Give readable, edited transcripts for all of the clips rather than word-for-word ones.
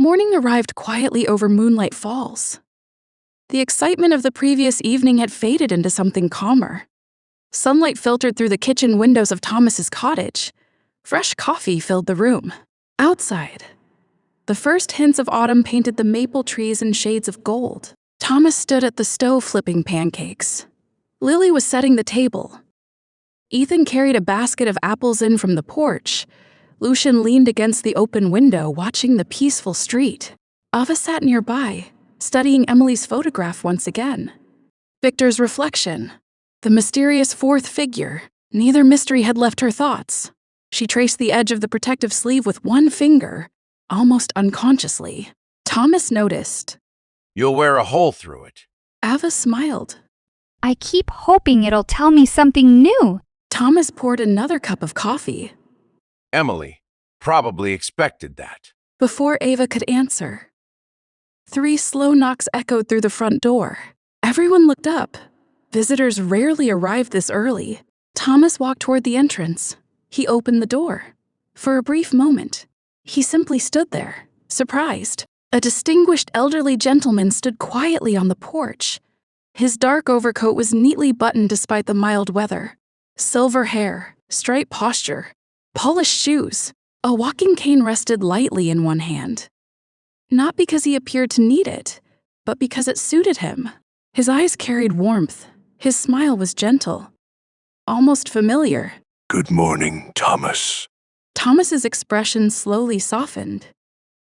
Morning arrived quietly over Moonlight Falls. The excitement of the previous evening had faded into something calmer. Sunlight filtered through the kitchen windows of Thomas's cottage. Fresh coffee filled the room. Outside, the first hints of autumn painted the maple trees in shades of gold. Thomas stood at the stove flipping pancakes. Lily was setting the table. Ethan carried a basket of apples in from the porch. Lucien leaned against the open window, watching the peaceful street. Ava sat nearby, studying Emily's photograph once again. Victor's reflection. The mysterious fourth figure. Neither mystery had left her thoughts. She traced the edge of the protective sleeve with one finger, almost unconsciously. Thomas noticed. You'll wear a hole through it. Ava smiled. I keep hoping it'll tell me something new. Thomas poured another cup of coffee. Emily probably expected that. Before Ava could answer, 3 slow knocks echoed through the front door. Everyone looked up. Visitors rarely arrived this early. Thomas walked toward the entrance. He opened the door. For a brief moment, he simply stood there, surprised. A distinguished elderly gentleman stood quietly on the porch. His dark overcoat was neatly buttoned despite the mild weather. Silver hair, straight posture, polished shoes. A walking cane rested lightly in one hand. Not because he appeared to need it, but because it suited him. His eyes carried warmth. His smile was gentle, almost familiar. Good morning, Thomas. Thomas's expression slowly softened.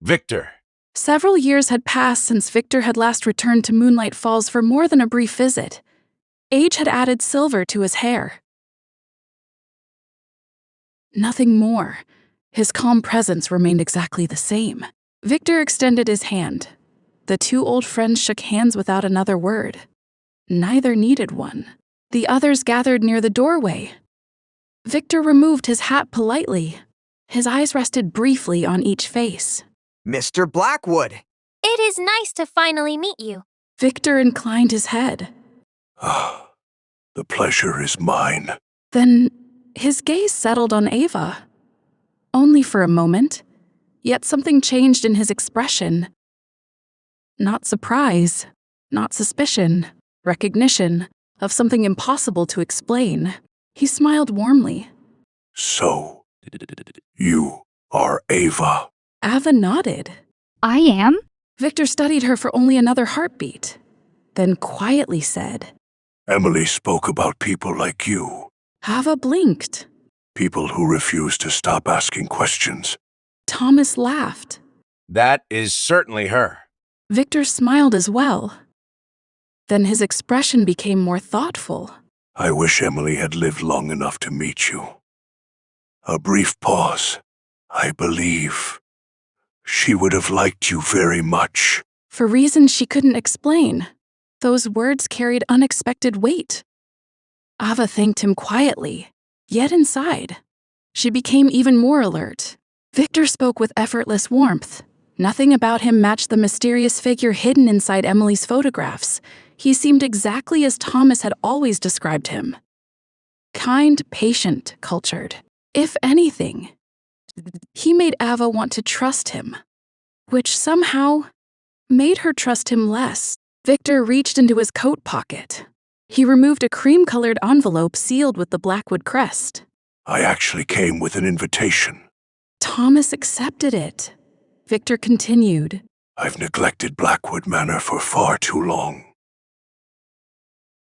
Victor. Several years had passed since Victor had last returned to Moonlight Falls for more than a brief visit. Age had added silver to his hair. Nothing more. His calm presence remained exactly the same. Victor extended his hand. The 2 old friends shook hands without another word. Neither needed one. The others gathered near the doorway. Victor removed his hat politely. His eyes rested briefly on each face. Mr. Blackwood! It is nice to finally meet you. Victor inclined his head. Ah, the pleasure is mine. Then his gaze settled on Ava. Only for a moment, yet something changed in his expression. Not surprise, not suspicion, recognition of something impossible to explain. He smiled warmly. So, you are Ava. Ava nodded. I am? Victor studied her for only another heartbeat, then quietly said, Emily spoke about people like you. Ava blinked. People who refuse to stop asking questions. Thomas laughed. That is certainly her. Victor smiled as well. Then his expression became more thoughtful. I wish Emily had lived long enough to meet you. A brief pause. I believe she would have liked you very much. For reasons she couldn't explain, those words carried unexpected weight. Ava thanked him quietly, yet inside, she became even more alert. Victor spoke with effortless warmth. Nothing about him matched the mysterious figure hidden inside Emily's photographs. He seemed exactly as Thomas had always described him. Kind, patient, cultured. If anything, he made Ava want to trust him, which somehow made her trust him less. Victor reached into his coat pocket. He removed a cream-colored envelope sealed with the Blackwood crest. I actually came with an invitation. Thomas accepted it. Victor continued. I've neglected Blackwood Manor for far too long.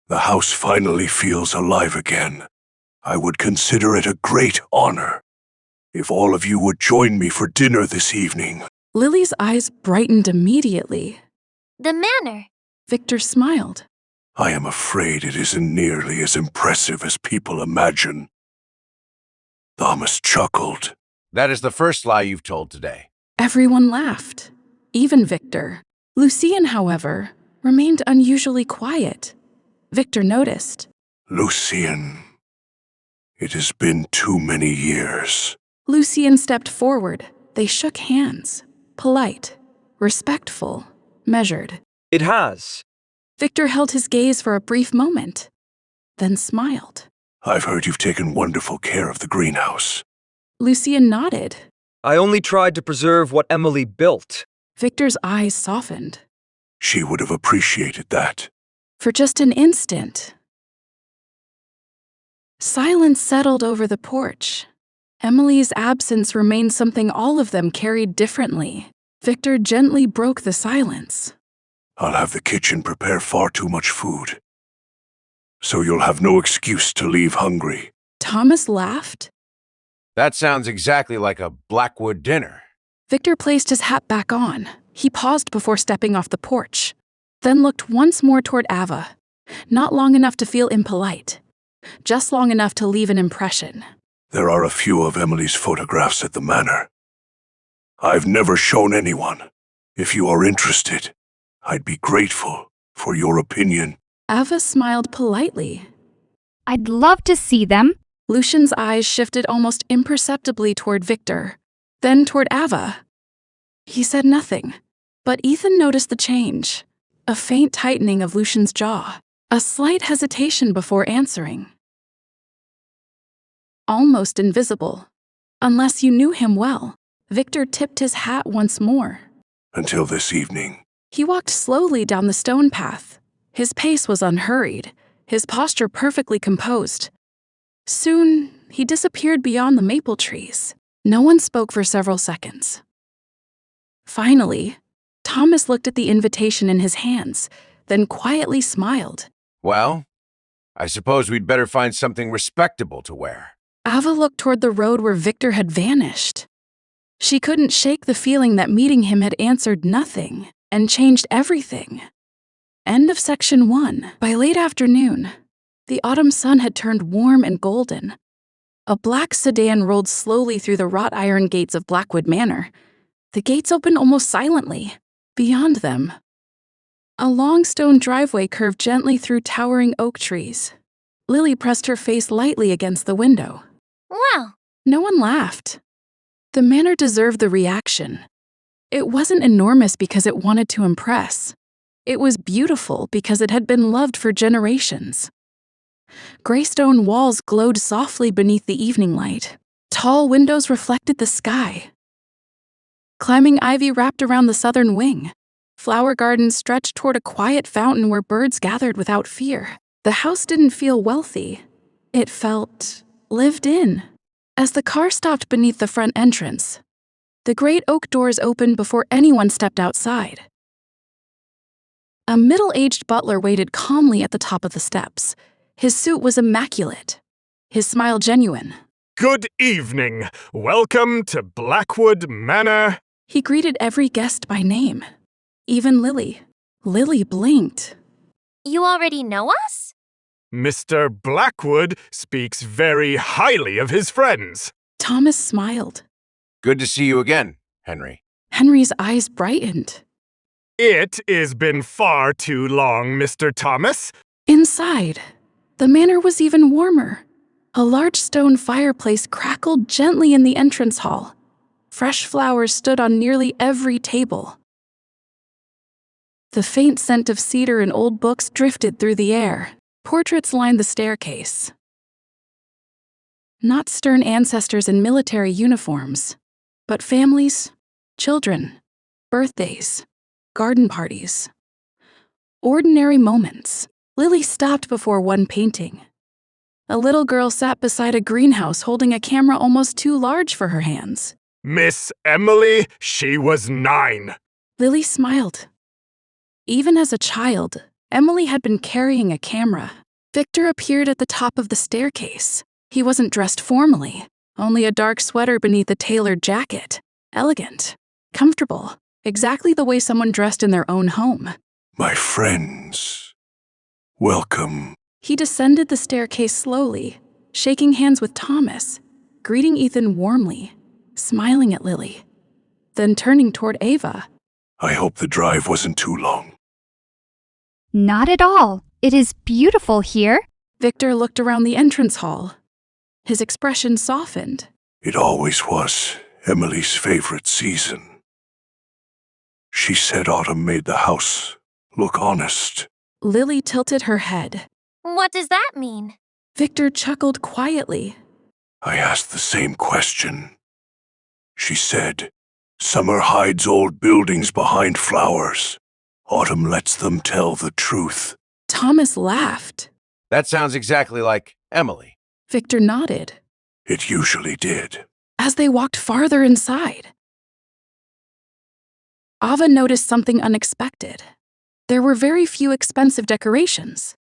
The house finally feels alive again. I would consider it a great honor if all of you would join me for dinner this evening. Lily's eyes brightened immediately. The manor. Victor smiled. I am afraid it isn't nearly as impressive as people imagine. Thomas chuckled. That is the first lie you've told today. Everyone laughed, even Victor. Lucien, however, remained unusually quiet. Victor noticed. Lucien, it has been too many years. Lucien stepped forward. They shook hands. Polite, respectful, measured. It has. Victor held his gaze for a brief moment, then smiled. I've heard you've taken wonderful care of the greenhouse. Lucien nodded. I only tried to preserve what Emily built. Victor's eyes softened. She would have appreciated that. For just an instant. Silence settled over the porch. Emily's absence remained something all of them carried differently. Victor gently broke the silence. I'll have the kitchen prepare far too much food, so you'll have no excuse to leave hungry. Thomas laughed. That sounds exactly like a Blackwood dinner. Victor placed his hat back on. He paused before stepping off the porch, then looked once more toward Ava. Not long enough to feel impolite, just long enough to leave an impression. There are a few of Emily's photographs at the manor. I've never shown anyone. If you are interested, I'd be grateful for your opinion. Ava smiled politely. I'd love to see them. Lucien's eyes shifted almost imperceptibly toward Victor, then toward Ava. He said nothing, but Ethan noticed the change. A faint tightening of Lucien's jaw, a slight hesitation before answering. Almost invisible. Unless you knew him well, Victor tipped his hat once more. Until this evening. He walked slowly down the stone path. His pace was unhurried, his posture perfectly composed. Soon, he disappeared beyond the maple trees. No one spoke for several seconds. Finally, Thomas looked at the invitation in his hands, then quietly smiled. Well, I suppose we'd better find something respectable to wear. Ava looked toward the road where Victor had vanished. She couldn't shake the feeling that meeting him had answered nothing and changed everything. End of section 1. By late afternoon, the autumn sun had turned warm and golden. A black sedan rolled slowly through the wrought iron gates of Blackwood Manor. The gates opened almost silently. Beyond them, a long stone driveway curved gently through towering oak trees. Lily pressed her face lightly against the window. Wow. No one laughed. The manor deserved the reaction. It wasn't enormous because it wanted to impress. It was beautiful because it had been loved for generations. Gray stone walls glowed softly beneath the evening light. Tall windows reflected the sky. Climbing ivy wrapped around the southern wing. Flower gardens stretched toward a quiet fountain where birds gathered without fear. The house didn't feel wealthy. It felt lived in. As the car stopped beneath the front entrance, the great oak doors opened before anyone stepped outside. A middle-aged butler waited calmly at the top of the steps. His suit was immaculate, his smile genuine. Good evening. Welcome to Blackwood Manor. He greeted every guest by name, even Lily. Lily blinked. You already know us? Mr. Blackwood speaks very highly of his friends. Thomas smiled. Good to see you again, Henry. Henry's eyes brightened. It has been far too long, Mr. Thomas. Inside, the manor was even warmer. A large stone fireplace crackled gently in the entrance hall. Fresh flowers stood on nearly every table. The faint scent of cedar and old books drifted through the air. Portraits lined the staircase. Not stern ancestors in military uniforms, but families, children, birthdays, garden parties. Ordinary moments. Lily stopped before one painting. A little girl sat beside a greenhouse holding a camera almost too large for her hands. Miss Emily, she was 9. Lily smiled. Even as a child, Emily had been carrying a camera. Victor appeared at the top of the staircase. He wasn't dressed formally, only a dark sweater beneath a tailored jacket. Elegant, comfortable, exactly the way someone dressed in their own home. My friends, welcome. He descended the staircase slowly, shaking hands with Thomas, greeting Ethan warmly, smiling at Lily, then turning toward Ava. I hope the drive wasn't too long. Not at all. It is beautiful here. Victor looked around the entrance hall. His expression softened. It always was Emily's favorite season. She said autumn made the house look honest. Lily tilted her head. What does that mean? Victor chuckled quietly. I asked the same question. She said, Summer hides old buildings behind flowers. Autumn lets them tell the truth. Thomas laughed. That sounds exactly like Emily. Victor nodded. It usually did. As they walked farther inside, Ava noticed something unexpected. There were very few expensive decorations.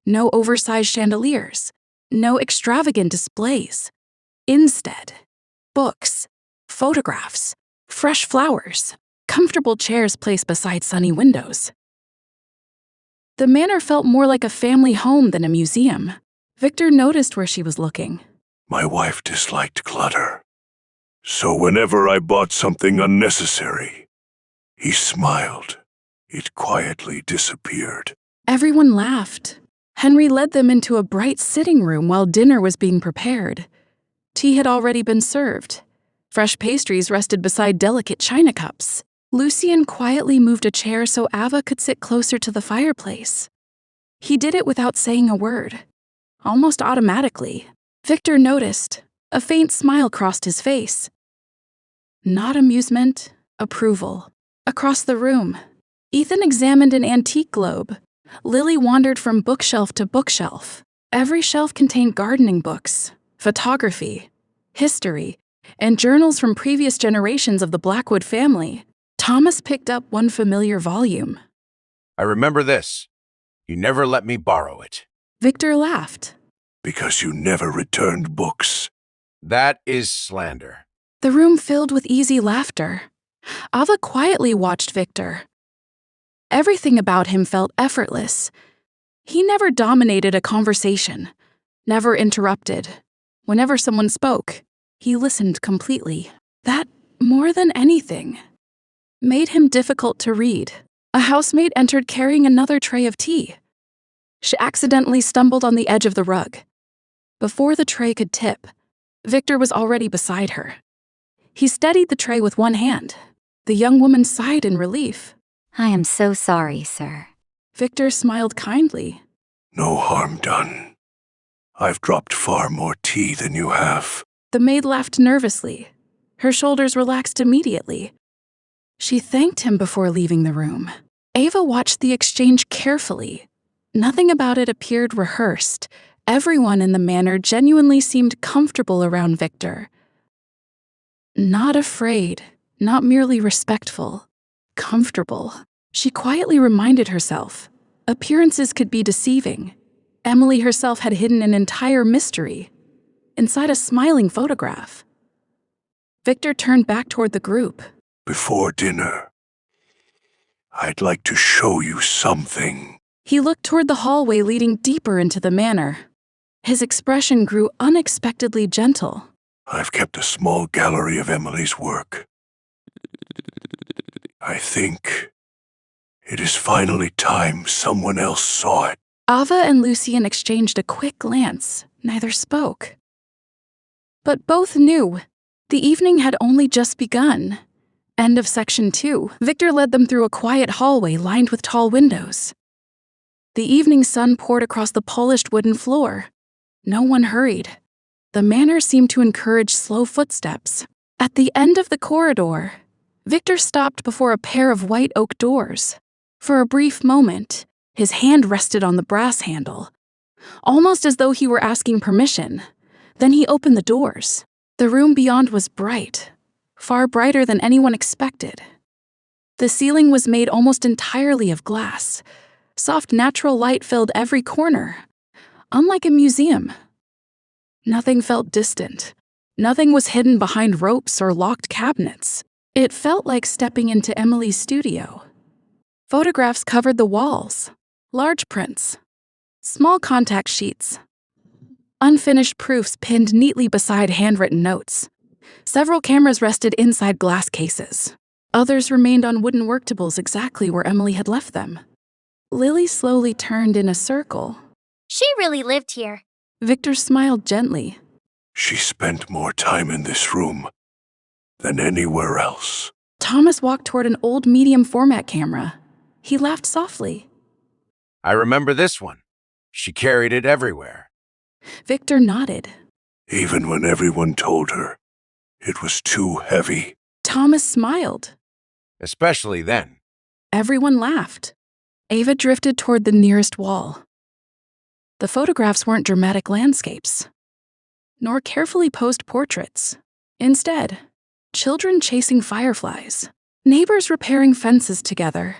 No oversized chandeliers. No extravagant displays. Instead, books, photographs, fresh flowers, comfortable chairs placed beside sunny windows. The manor felt more like a family home than a museum. Victor noticed where she was looking. My wife disliked clutter. So whenever I bought something unnecessary, he smiled. It quietly disappeared. Everyone laughed. Henry led them into a bright sitting room while dinner was being prepared. Tea had already been served. Fresh pastries rested beside delicate china cups. Lucien quietly moved a chair so Ava could sit closer to the fireplace. He did it without saying a word. Almost automatically, Victor noticed. A faint smile crossed his face. Not amusement, approval. Across the room, Ethan examined an antique globe. Lily wandered from bookshelf to bookshelf. Every shelf contained gardening books, photography, history, and journals from previous generations of the Blackwood family. Thomas picked up one familiar volume. I remember this. You never let me borrow it. Victor laughed. Because you never returned books. That is slander. The room filled with easy laughter. Ava quietly watched Victor. Everything about him felt effortless. He never dominated a conversation, never interrupted. Whenever someone spoke, he listened completely. That, more than anything, made him difficult to read. A housemaid entered carrying another tray of tea. She accidentally stumbled on the edge of the rug. Before the tray could tip, Victor was already beside her. He steadied the tray with one hand. The young woman sighed in relief. I am so sorry, sir. Victor smiled kindly. No harm done. I've dropped far more tea than you have. The maid laughed nervously. Her shoulders relaxed immediately. She thanked him before leaving the room. Ava watched the exchange carefully. Nothing about it appeared rehearsed. Everyone in the manor genuinely seemed comfortable around Victor. Not afraid, not merely respectful. Comfortable. She quietly reminded herself. Appearances could be deceiving. Emily herself had hidden an entire mystery inside a smiling photograph. Victor turned back toward the group. Before dinner, I'd like to show you something. He looked toward the hallway leading deeper into the manor. His expression grew unexpectedly gentle. I've kept a small gallery of Emily's work. I think it is finally time someone else saw it. Ava and Lucien exchanged a quick glance. Neither spoke. But both knew. The evening had only just begun. End of section 2. Victor led them through a quiet hallway lined with tall windows. The evening sun poured across the polished wooden floor. No one hurried. The manor seemed to encourage slow footsteps. At the end of the corridor, Victor stopped before a pair of white oak doors. For a brief moment, his hand rested on the brass handle, almost as though he were asking permission. Then he opened the doors. The room beyond was bright, far brighter than anyone expected. The ceiling was made almost entirely of glass. Soft natural light filled every corner, unlike a museum. Nothing felt distant. Nothing was hidden behind ropes or locked cabinets. It felt like stepping into Emily's studio. Photographs covered the walls, large prints, small contact sheets, unfinished proofs pinned neatly beside handwritten notes. Several cameras rested inside glass cases. Others remained on wooden worktables exactly where Emily had left them. Lily slowly turned in a circle. She really lived here. Victor smiled gently. She spent more time in this room than anywhere else. Thomas walked toward an old medium format camera. He laughed softly. I remember this one. She carried it everywhere. Victor nodded. Even when everyone told her it was too heavy. Thomas smiled. Especially then. Everyone laughed. Ava drifted toward the nearest wall. The photographs weren't dramatic landscapes, nor carefully posed portraits. Instead, children chasing fireflies, neighbors repairing fences together,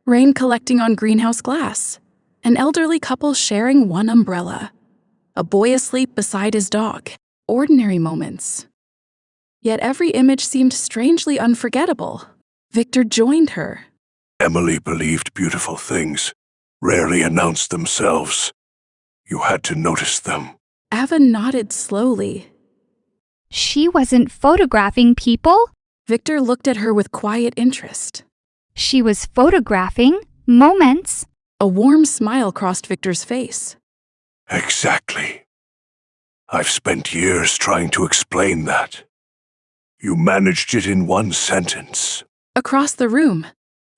rain collecting on greenhouse glass, an elderly couple sharing one umbrella, a boy asleep beside his dog. Ordinary moments. Yet every image seemed strangely unforgettable. Victor joined her. Emily believed beautiful things rarely announced themselves. You had to notice them. Ava nodded slowly. She wasn't photographing people. Victor looked at her with quiet interest. She was photographing moments. A warm smile crossed Victor's face. Exactly. I've spent years trying to explain that. You managed it in one sentence. Across the room,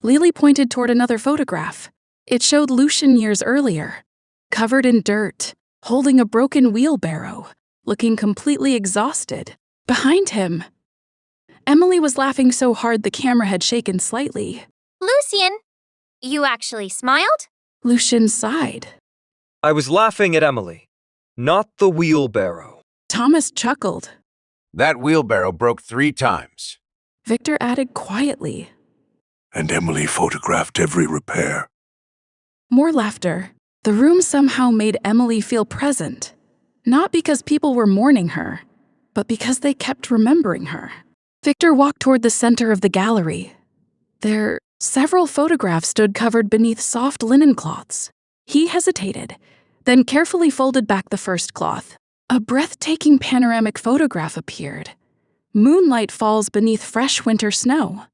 Lily pointed toward another photograph. It showed Lucien years earlier, covered in dirt, holding a broken wheelbarrow, looking completely exhausted. Behind him, Emily was laughing so hard the camera had shaken slightly. Lucien, you actually smiled? Lucien sighed. I was laughing at Emily, not the wheelbarrow. Thomas chuckled. That wheelbarrow broke 3 times. Victor added quietly. And Emily photographed every repair. More laughter. The room somehow made Emily feel present, not because people were mourning her, but because they kept remembering her. Victor walked toward the center of the gallery. There, several photographs stood covered beneath soft linen cloths. He hesitated, then carefully folded back the first cloth. A breathtaking panoramic photograph appeared. Moonlight Falls beneath fresh winter snow.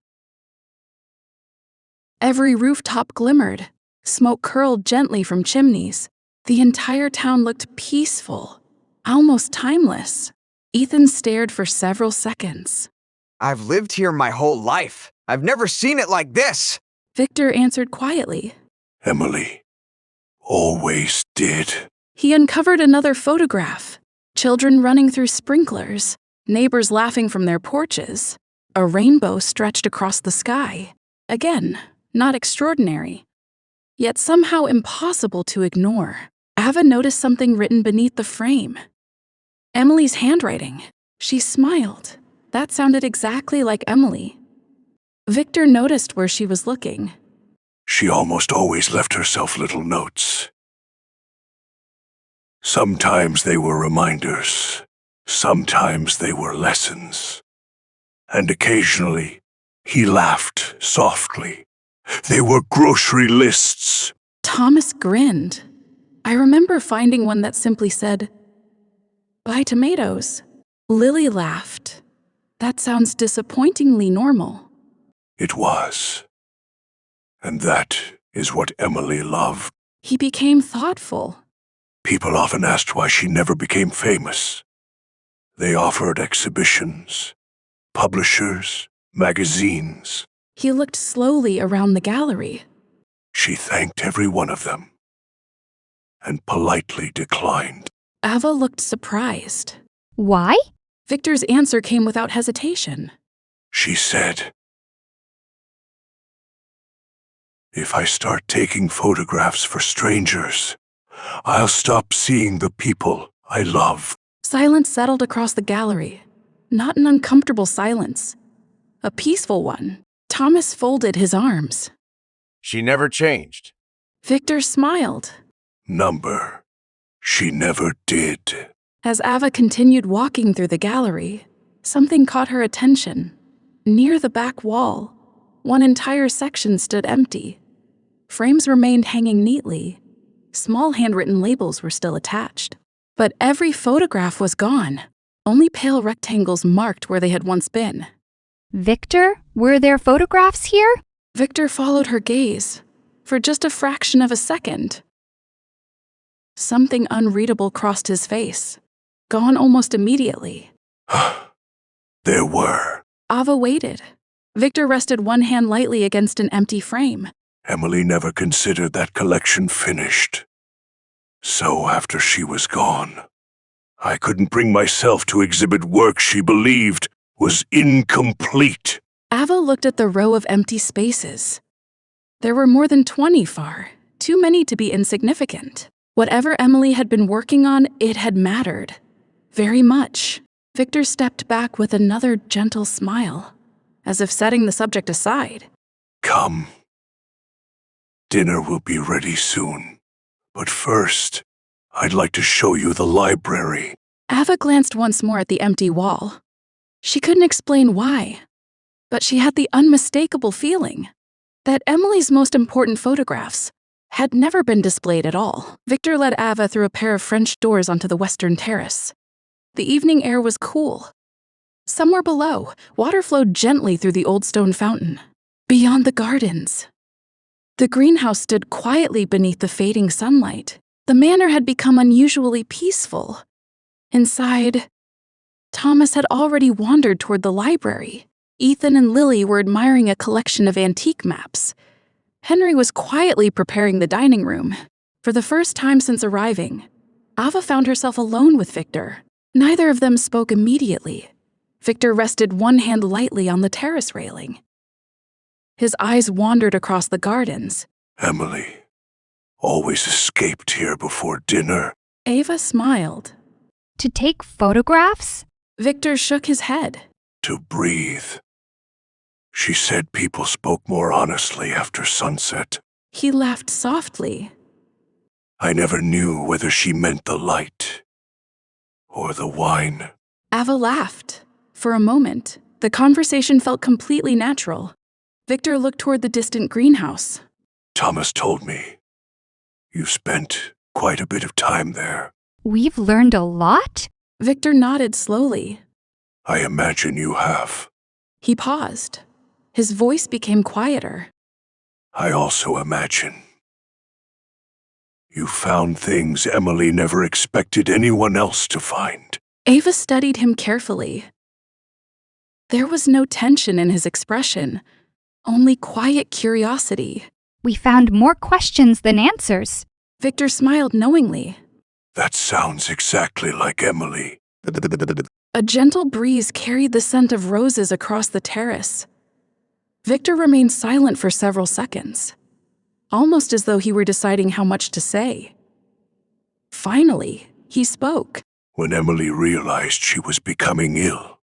Every rooftop glimmered. Smoke curled gently from chimneys. The entire town looked peaceful, almost timeless. Ethan stared for several seconds. I've lived here my whole life. I've never seen it like this. Victor answered quietly. Emily always did. He uncovered another photograph. Children running through sprinklers, neighbors laughing from their porches. A rainbow stretched across the sky. Again, not extraordinary, yet somehow impossible to ignore. Ava noticed something written beneath the frame. Emily's handwriting. She smiled. That sounded exactly like Emily. Victor noticed where she was looking. She almost always left herself little notes. Sometimes they were reminders. Sometimes they were lessons. And occasionally, he laughed softly. They were grocery lists. Thomas grinned. I remember finding one that simply said, "Buy tomatoes." Lily laughed. That sounds disappointingly normal. It was. And that is what Emily loved. He became thoughtful. People often asked why she never became famous. They offered exhibitions, publishers, magazines. He looked slowly around the gallery. She thanked every one of them and politely declined. Ava looked surprised. Why? Victor's answer came without hesitation. She said, "If I start taking photographs for strangers, I'll stop seeing the people I love." Silence settled across the gallery. Not an uncomfortable silence. A peaceful one. Thomas folded his arms. She never changed. Victor smiled. Number. She never did. As Ava continued walking through the gallery, something caught her attention. Near the back wall, one entire section stood empty. Frames remained hanging neatly. Small handwritten labels were still attached. But every photograph was gone. Only pale rectangles marked where they had once been. Victor, were there photographs here? Victor followed her gaze for just a fraction of a second. Something unreadable crossed his face. Gone almost immediately. There were. Ava waited. Victor rested one hand lightly against an empty frame. Emily never considered that collection finished. So after she was gone, I couldn't bring myself to exhibit work she believed was incomplete. Ava looked at the row of empty spaces. There were more than 20 far, too many to be insignificant. Whatever Emily had been working on, it had mattered. Very much. Victor stepped back with another gentle smile, as if setting the subject aside. Come. Dinner will be ready soon. But first, I'd like to show you the library. Ava glanced once more at the empty wall. She couldn't explain why, but she had the unmistakable feeling that Emily's most important photographs had never been displayed at all. Victor led Ava through a pair of French doors onto the western terrace. The evening air was cool. Somewhere below, water flowed gently through the old stone fountain. Beyond the gardens, the greenhouse stood quietly beneath the fading sunlight. The manor had become unusually peaceful. Inside, Thomas had already wandered toward the library. Ethan and Lily were admiring a collection of antique maps. Henry was quietly preparing the dining room. For the first time since arriving, Ava found herself alone with Victor. Neither of them spoke immediately. Victor rested one hand lightly on the terrace railing. His eyes wandered across the gardens. Emily always escaped here before dinner. Ava smiled. To take photographs? Victor shook his head. To breathe. She said people spoke more honestly after sunset. He laughed softly. I never knew whether she meant the light or the wine. Ava laughed. For a moment, the conversation felt completely natural. Victor looked toward the distant greenhouse. Thomas told me you spent quite a bit of time there. We've learned a lot? Victor nodded slowly. I imagine you have. He paused. His voice became quieter. I also imagine you found things Emily never expected anyone else to find. Ava studied him carefully. There was no tension in his expression, only quiet curiosity. We found more questions than answers. Victor smiled knowingly. That sounds exactly like Emily. A gentle breeze carried the scent of roses across the terrace. Victor remained silent for several seconds, almost as though he were deciding how much to say. Finally, he spoke. When Emily realized she was becoming ill,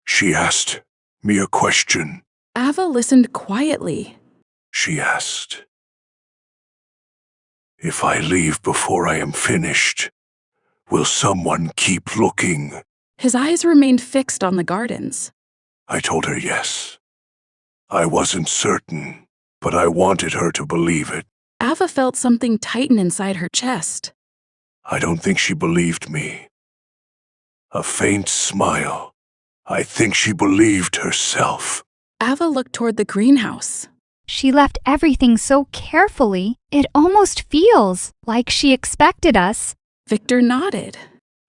she asked me a question. Ava listened quietly. She asked, if I leave before I am finished, will someone keep looking? His eyes remained fixed on the gardens. I told her yes. I wasn't certain, but I wanted her to believe it. Ava felt something tighten inside her chest. I don't think she believed me. A faint smile. I think she believed herself. Ava looked toward the greenhouse. She left everything so carefully, it almost feels like she expected us. Victor nodded.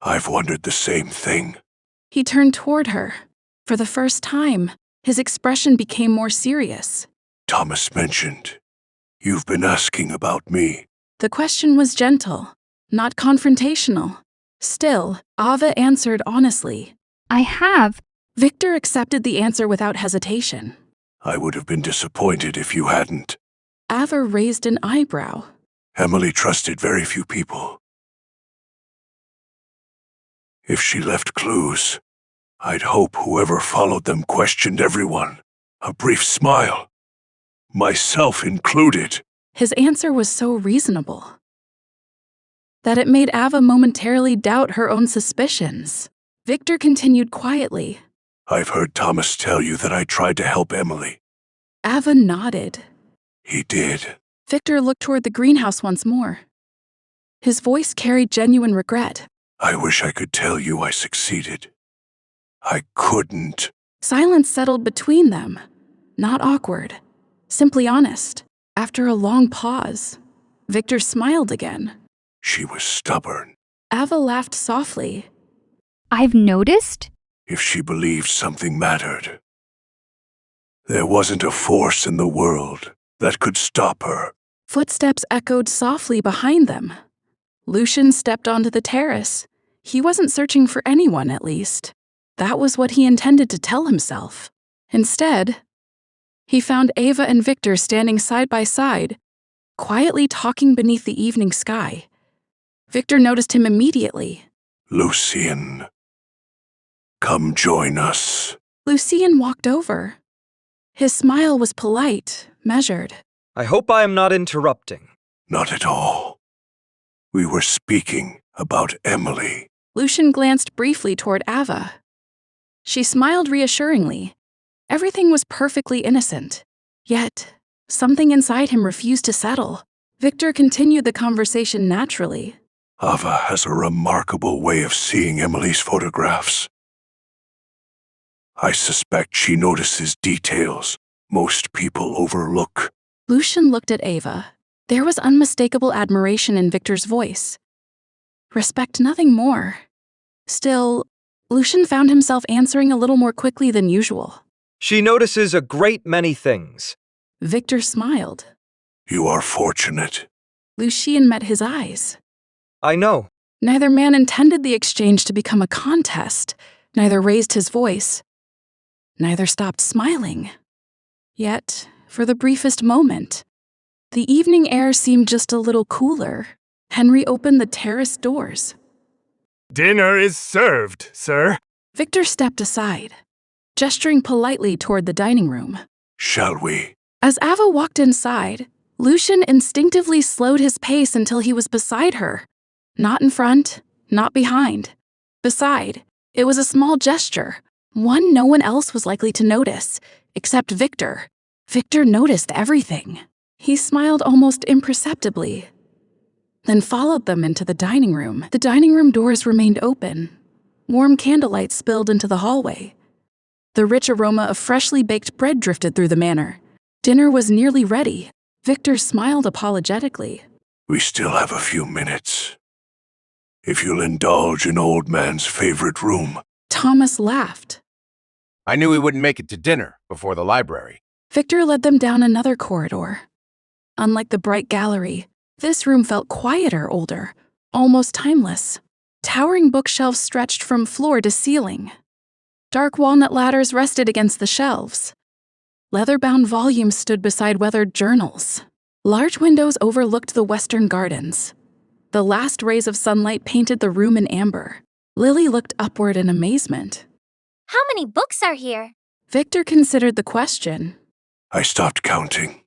I've wondered the same thing. He turned toward her. For the first time, his expression became more serious. Thomas mentioned, you've been asking about me. The question was gentle, not confrontational. Still, Ava answered honestly. I have. Victor accepted the answer without hesitation. I would have been disappointed if you hadn't. Ava raised an eyebrow. Emily trusted very few people. If she left clues, I'd hope whoever followed them questioned everyone. A brief smile. Myself included. His answer was so reasonable that it made Ava momentarily doubt her own suspicions. Victor continued quietly. I've heard Thomas tell you that I tried to help Emily. Ava nodded. He did. Victor looked toward the greenhouse once more. His voice carried genuine regret. I wish I could tell you I succeeded. I couldn't. Silence settled between them. Not awkward, simply honest. After a long pause, Victor smiled again. She was stubborn. Ava laughed softly. I've noticed. If she believed something mattered, there wasn't a force in the world that could stop her. Footsteps echoed softly behind them. Lucien stepped onto the terrace. He wasn't searching for anyone, at least. That was what he intended to tell himself. Instead, he found Ava and Victor standing side by side, quietly talking beneath the evening sky. Victor noticed him immediately. Lucien, come join us. Lucien walked over. His smile was polite, measured. I hope I am not interrupting. Not at all. We were speaking about Emily. Lucien glanced briefly toward Ava. She smiled reassuringly. Everything was perfectly innocent. Yet, something inside him refused to settle. Victor continued the conversation naturally. Ava has a remarkable way of seeing Emily's photographs. I suspect she notices details most people overlook. Lucien looked at Ava. There was unmistakable admiration in Victor's voice. Respect, nothing more. Still, Lucien found himself answering a little more quickly than usual. She notices a great many things. Victor smiled. You are fortunate. Lucien met his eyes. I know. Neither man intended the exchange to become a contest. Neither raised his voice. Neither stopped smiling. Yet, for the briefest moment, the evening air seemed just a little cooler. Henry opened the terrace doors. Dinner is served, sir. Victor stepped aside, gesturing politely toward the dining room. Shall we? As Ava walked inside, Lucien instinctively slowed his pace until he was beside her. Not in front, not behind. Beside, it was a small gesture, one no one else was likely to notice, except Victor. Victor noticed everything. He smiled almost imperceptibly, then followed them into the dining room. The dining room doors remained open. Warm candlelight spilled into the hallway. The rich aroma of freshly baked bread drifted through the manor. Dinner was nearly ready. Victor smiled apologetically. We still have a few minutes. If you'll indulge in old man's favorite room. Thomas laughed. I knew we wouldn't make it to dinner before the library. Victor led them down another corridor. Unlike the bright gallery, this room felt quieter, older, almost timeless. Towering bookshelves stretched from floor to ceiling. Dark walnut ladders rested against the shelves. Leather-bound volumes stood beside weathered journals. Large windows overlooked the western gardens. The last rays of sunlight painted the room in amber. Lily looked upward in amazement. How many books are here? Victor considered the question. I stopped counting.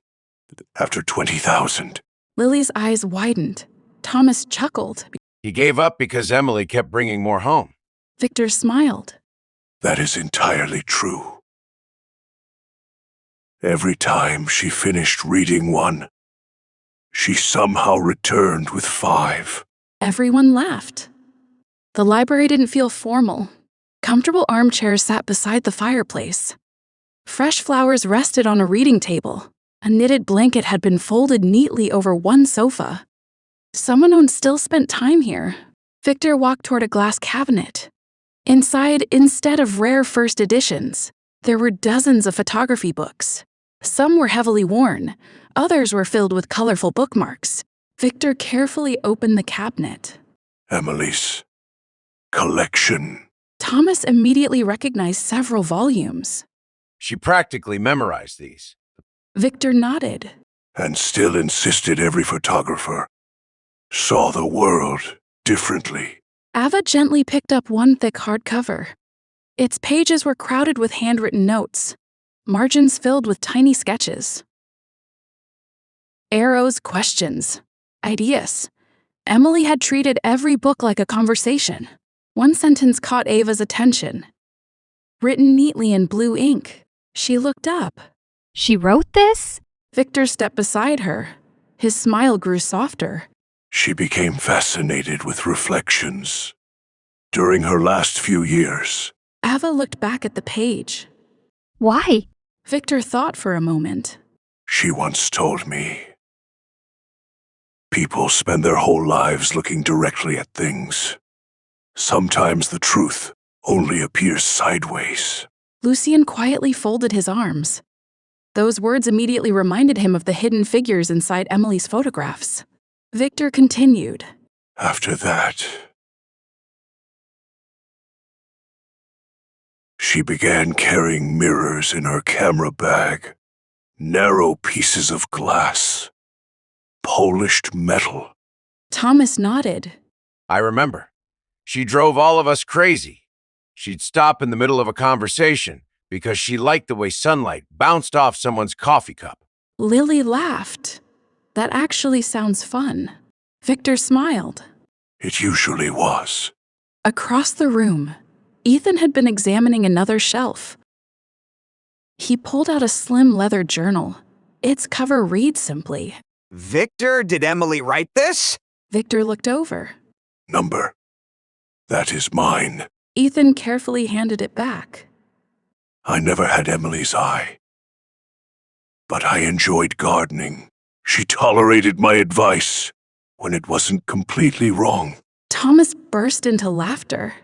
After 20,000. Lily's eyes widened. Thomas chuckled. He gave up because Emily kept bringing more home. Victor smiled. That is entirely true. Every time she finished reading one, she somehow returned with 5. Everyone laughed. The library didn't feel formal. Comfortable armchairs sat beside the fireplace. Fresh flowers rested on a reading table. A knitted blanket had been folded neatly over one sofa. Someone still spent time here. Victor walked toward a glass cabinet. Inside, instead of rare first editions, there were dozens of photography books. Some were heavily worn. Others were filled with colorful bookmarks. Victor carefully opened the cabinet. Emily's collection. Thomas immediately recognized several volumes. She practically memorized these. Victor nodded. And still insisted every photographer saw the world differently. Ava gently picked up one thick hardcover. Its pages were crowded with handwritten notes, margins filled with tiny sketches. Arrows, questions, ideas. Emily had treated every book like a conversation. One sentence caught Ava's attention. Written neatly in blue ink, she looked up. She wrote this? Victor stepped beside her. His smile grew softer. She became fascinated with reflections. During her last few years, Ava looked back at the page. Why? Victor thought for a moment. she once told me, people spend their whole lives looking directly at things. Sometimes the truth only appears sideways. Lucien quietly folded his arms. Those words immediately reminded him of the hidden figures inside Emily's photographs. Victor continued. After that, She began carrying mirrors in her camera bag, narrow pieces of glass, polished metal. Thomas nodded. I remember. She drove all of us crazy. She'd stop in the middle of a conversation because she liked the way sunlight bounced off someone's coffee cup. Lily laughed. That actually sounds fun. Victor smiled. It usually was. Across the room, Ethan had been examining another shelf. He pulled out a slim leather journal. Its cover reads simply, Victor, did Emily write this? Victor looked over. Number. That is mine. Ethan carefully handed it back. I never had Emily's eye. But I enjoyed gardening. She tolerated my advice when it wasn't completely wrong. Thomas burst into laughter.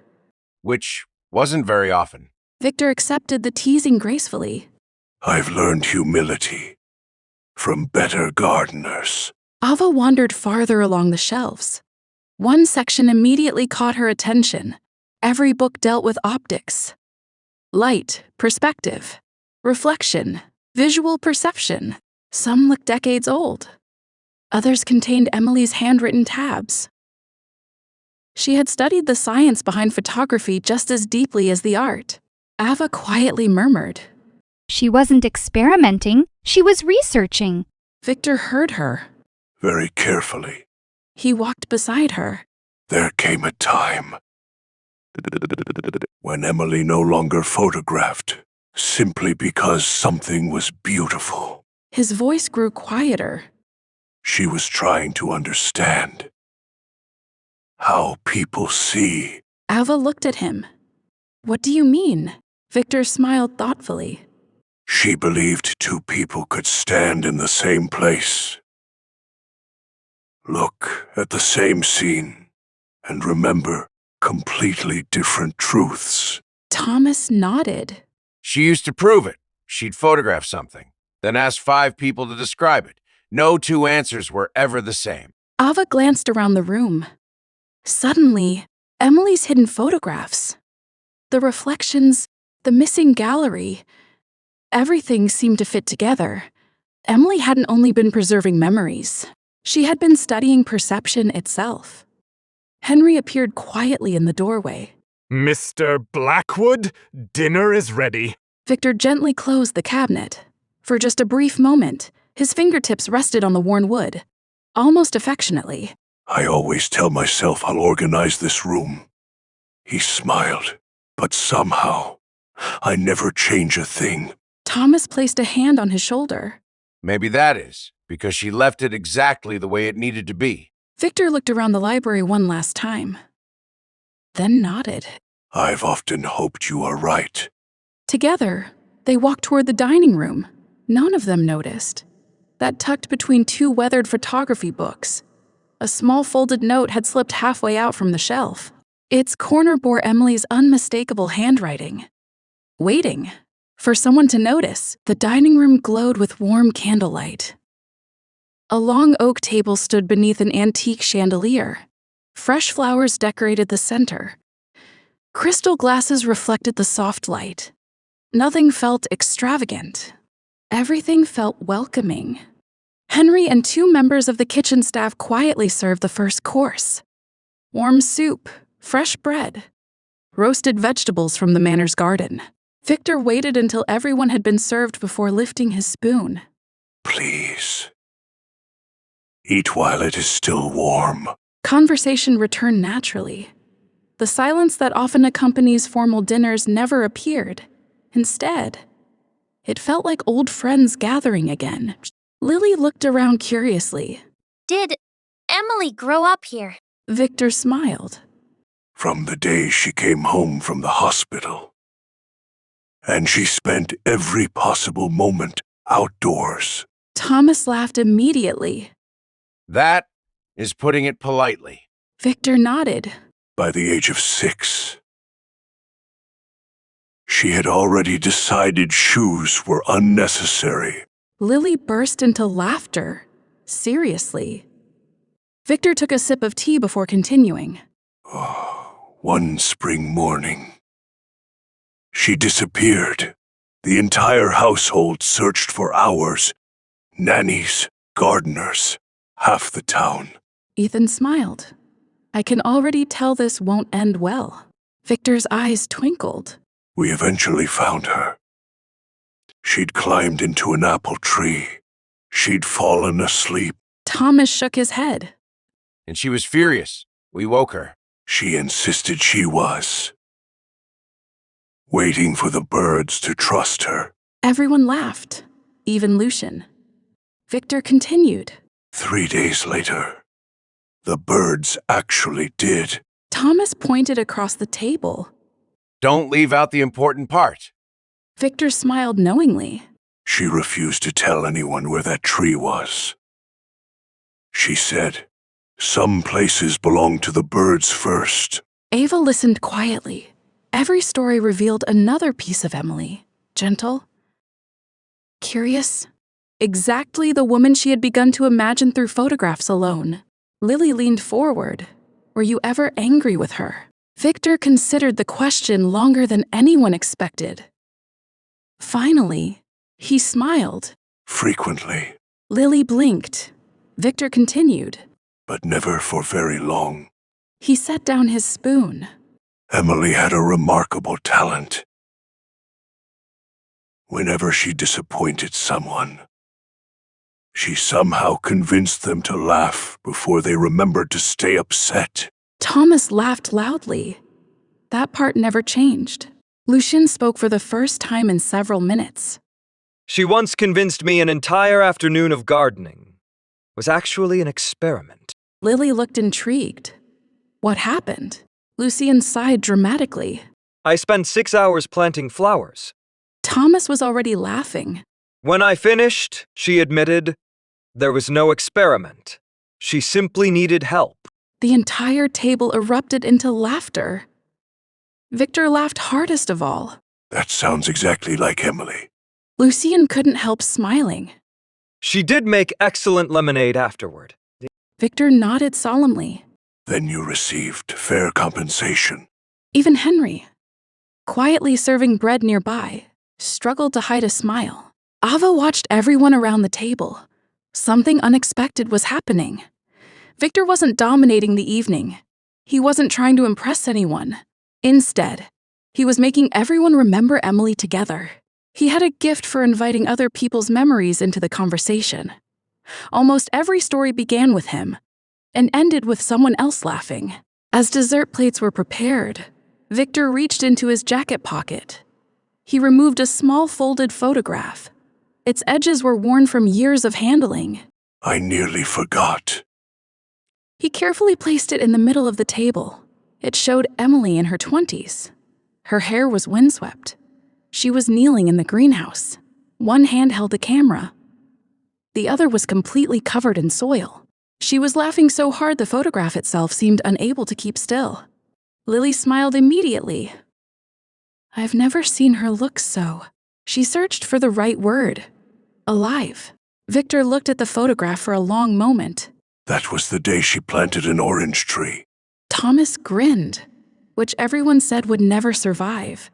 Which wasn't very often. Victor accepted the teasing gracefully. I've learned humility from better gardeners. Ava wandered farther along the shelves. One section immediately caught her attention. Every book dealt with optics. Light, perspective, reflection, visual perception. Some looked decades old. Others contained Emily's handwritten tabs. She had studied the science behind photography just as deeply as the art. Ava quietly murmured. She wasn't experimenting, she was researching. Victor heard her. Very carefully. He walked beside her. There came a time when Emily no longer photographed simply because something was beautiful. His voice grew quieter. She was trying to understand how people see. Ava looked at him. What do you mean? Victor smiled thoughtfully. She believed two people could stand in the same place, look at the same scene, and remember completely different truths. Thomas nodded. She used to prove it. She'd photograph something, then ask 5 people to describe it. No 2 answers were ever the same. Ava glanced around the room. Suddenly, Emily's hidden photographs, the reflections, the missing gallery, everything seemed to fit together. Emily hadn't only been preserving memories. She had been studying perception itself. Henry appeared quietly in the doorway. Mr. Blackwood, dinner is ready. Victor gently closed the cabinet. For just a brief moment, his fingertips rested on the worn wood, almost affectionately. I always tell myself I'll organize this room. He smiled, but somehow, I never change a thing. Thomas placed a hand on his shoulder. Maybe that is because she left it exactly the way it needed to be. Victor looked around the library one last time, then nodded. I've often hoped you are right. Together, they walked toward the dining room. None of them noticed that tucked between 2 weathered photography books, a small folded note had slipped halfway out from the shelf. Its corner bore Emily's unmistakable handwriting. Waiting for someone to notice, the dining room glowed with warm candlelight. A long oak table stood beneath an antique chandelier. Fresh flowers decorated the center. Crystal glasses reflected the soft light. Nothing felt extravagant. Everything felt welcoming. Henry and 2 members of the kitchen staff quietly served the first course. Warm soup, fresh bread, roasted vegetables from the manor's garden. Victor waited until everyone had been served before lifting his spoon. Please. Eat while it is still warm. Conversation returned naturally. The silence that often accompanies formal dinners never appeared. Instead, it felt like old friends gathering again. Lily looked around curiously. Did Emily grow up here? Victor smiled. From the day she came home from the hospital. And she spent every possible moment outdoors. Thomas laughed immediately. That is putting it politely. Victor nodded. By the age of 6, she had already decided shoes were unnecessary. Lily burst into laughter. Seriously. Victor took a sip of tea before continuing. One spring morning, She disappeared. The entire household searched for hours. Nannies, gardeners, half the town. Ethan smiled. I can already tell this won't end well. Victor's eyes twinkled. We eventually found her. She'd climbed into an apple tree. She'd fallen asleep. Thomas shook his head. And she was furious. We woke her. She insisted she was. Waiting for the birds to trust her. Everyone laughed, even Lucien. Victor continued. 3 days later, the birds actually did. Thomas pointed across the table. Don't leave out the important part. Victor smiled knowingly. She refused to tell anyone where that tree was. She said, some places belong to the birds first. Ava listened quietly. Every story revealed another piece of Emily. Gentle, curious, exactly the woman she had begun to imagine through photographs alone. Lily leaned forward. Were you ever angry with her? Victor considered the question longer than anyone expected. Finally, he smiled. Frequently. Lily blinked. Victor continued. But never for very long. He set down his spoon. Emily had a remarkable talent. Whenever she disappointed someone, she somehow convinced them to laugh before they remembered to stay upset. Thomas laughed loudly. That part never changed. Lucien spoke for the first time in several minutes. She once convinced me an entire afternoon of gardening was actually an experiment. Lily looked intrigued. What happened? Lucien sighed dramatically. I spent 6 hours planting flowers. Thomas was already laughing. When I finished, she admitted, there was no experiment. She simply needed help. The entire table erupted into laughter. Victor laughed hardest of all. That sounds exactly like Emily. Lucien couldn't help smiling. She did make excellent lemonade afterward. Victor nodded solemnly. Then you received fair compensation. Even Henry, quietly serving bread nearby, struggled to hide a smile. Ava watched everyone around the table. Something unexpected was happening. Victor wasn't dominating the evening. He wasn't trying to impress anyone. Instead, he was making everyone remember Emily together. He had a gift for inviting other people's memories into the conversation. Almost every story began with him and ended with someone else laughing. As dessert plates were prepared, Victor reached into his jacket pocket. He removed a small folded photograph. Its edges were worn from years of handling. I nearly forgot. He carefully placed it in the middle of the table. It showed Emily in her 20s. Her hair was windswept. She was kneeling in the greenhouse. One hand held the camera. The other was completely covered in soil. She was laughing so hard the photograph itself seemed unable to keep still. Lily smiled immediately. I've never seen her look so. She searched for the right word. Alive. Victor looked at the photograph for a long moment. That was the day she planted an orange tree. Thomas grinned, which everyone said would never survive.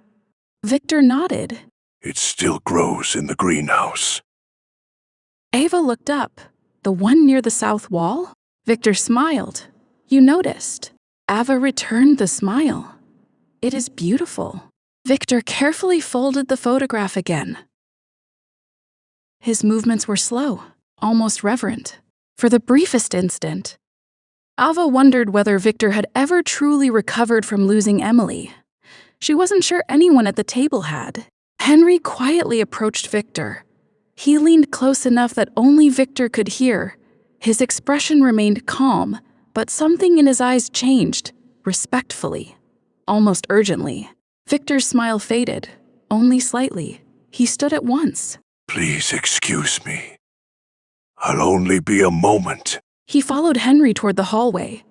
Victor nodded. It still grows in the greenhouse. Ava looked up. The one near the south wall? Victor smiled. You noticed. Ava returned the smile. It is beautiful. Victor carefully folded the photograph again. His movements were slow, almost reverent. For the briefest instant, Ava wondered whether Victor had ever truly recovered from losing Emily. She wasn't sure anyone at the table had. Henry quietly approached Victor. He leaned close enough that only Victor could hear. His expression remained calm, but something in his eyes changed, respectfully, almost urgently. Victor's smile faded, only slightly. He stood at once. Please excuse me. I'll only be a moment. He followed Henry toward the hallway.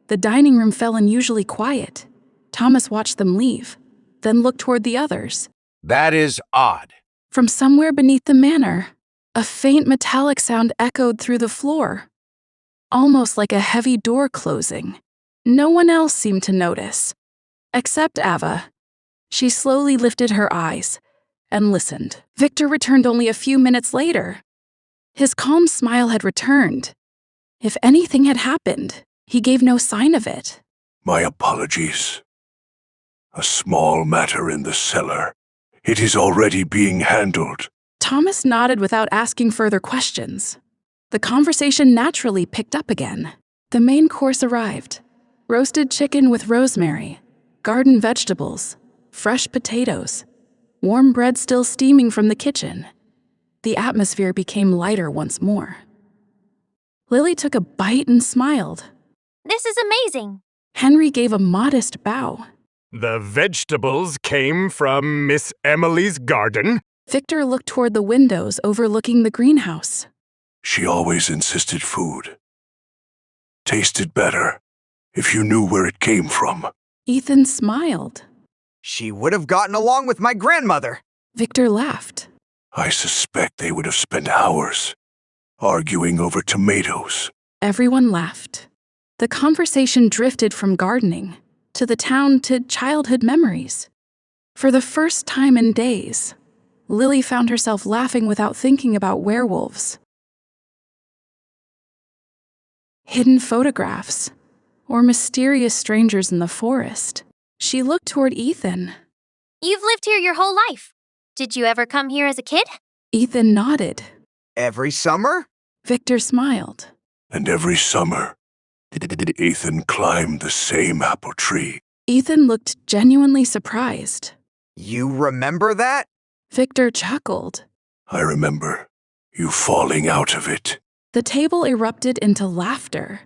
The dining room fell unusually quiet. Thomas watched them leave, then looked toward the others. That is odd. From somewhere beneath the manor, a faint metallic sound echoed through the floor, almost like a heavy door closing. No one else seemed to notice, except Ava. She slowly lifted her eyes and listened. Victor returned only a few minutes later. His calm smile had returned. If anything had happened, he gave no sign of it. My apologies. A small matter in the cellar. It is already being handled. Thomas nodded without asking further questions. The conversation naturally picked up again. The main course arrived. Roasted chicken with rosemary, garden vegetables, fresh potatoes, warm bread still steaming from the kitchen. The atmosphere became lighter once more. Lily took a bite and smiled. This is amazing. Henry gave a modest bow. The vegetables came from Miss Emily's garden. Victor looked toward the windows overlooking the greenhouse. She always insisted food tasted better if you knew where it came from. Ethan smiled. She would have gotten along with my grandmother. Victor laughed. I suspect they would have spent hours arguing over tomatoes. Everyone laughed. The conversation drifted from gardening to the town to childhood memories. For the first time in days, Lily found herself laughing without thinking about werewolves. Hidden photographs, or mysterious strangers in the forest. She looked toward Ethan. You've lived here your whole life. Did you ever come here as a kid? Ethan nodded. Every summer? Victor smiled. And every summer, Ethan climbed the same apple tree. Ethan looked genuinely surprised. You remember that? Victor chuckled. I remember you falling out of it. The table erupted into laughter.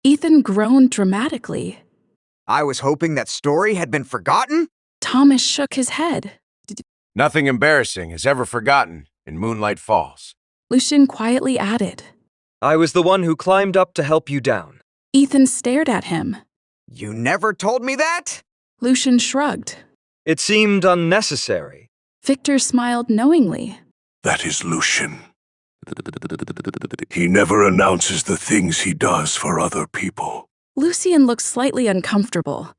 Ethan groaned dramatically. I was hoping that story had been forgotten. Thomas shook his head. Nothing embarrassing is ever forgotten in Moonlight Falls. Lucien quietly added. I was the one who climbed up to help you down. Ethan stared at him. You never told me that? Lucien shrugged. It seemed unnecessary. Victor smiled knowingly. That is Lucien. He never announces the things he does for other people. Lucien looked slightly uncomfortable.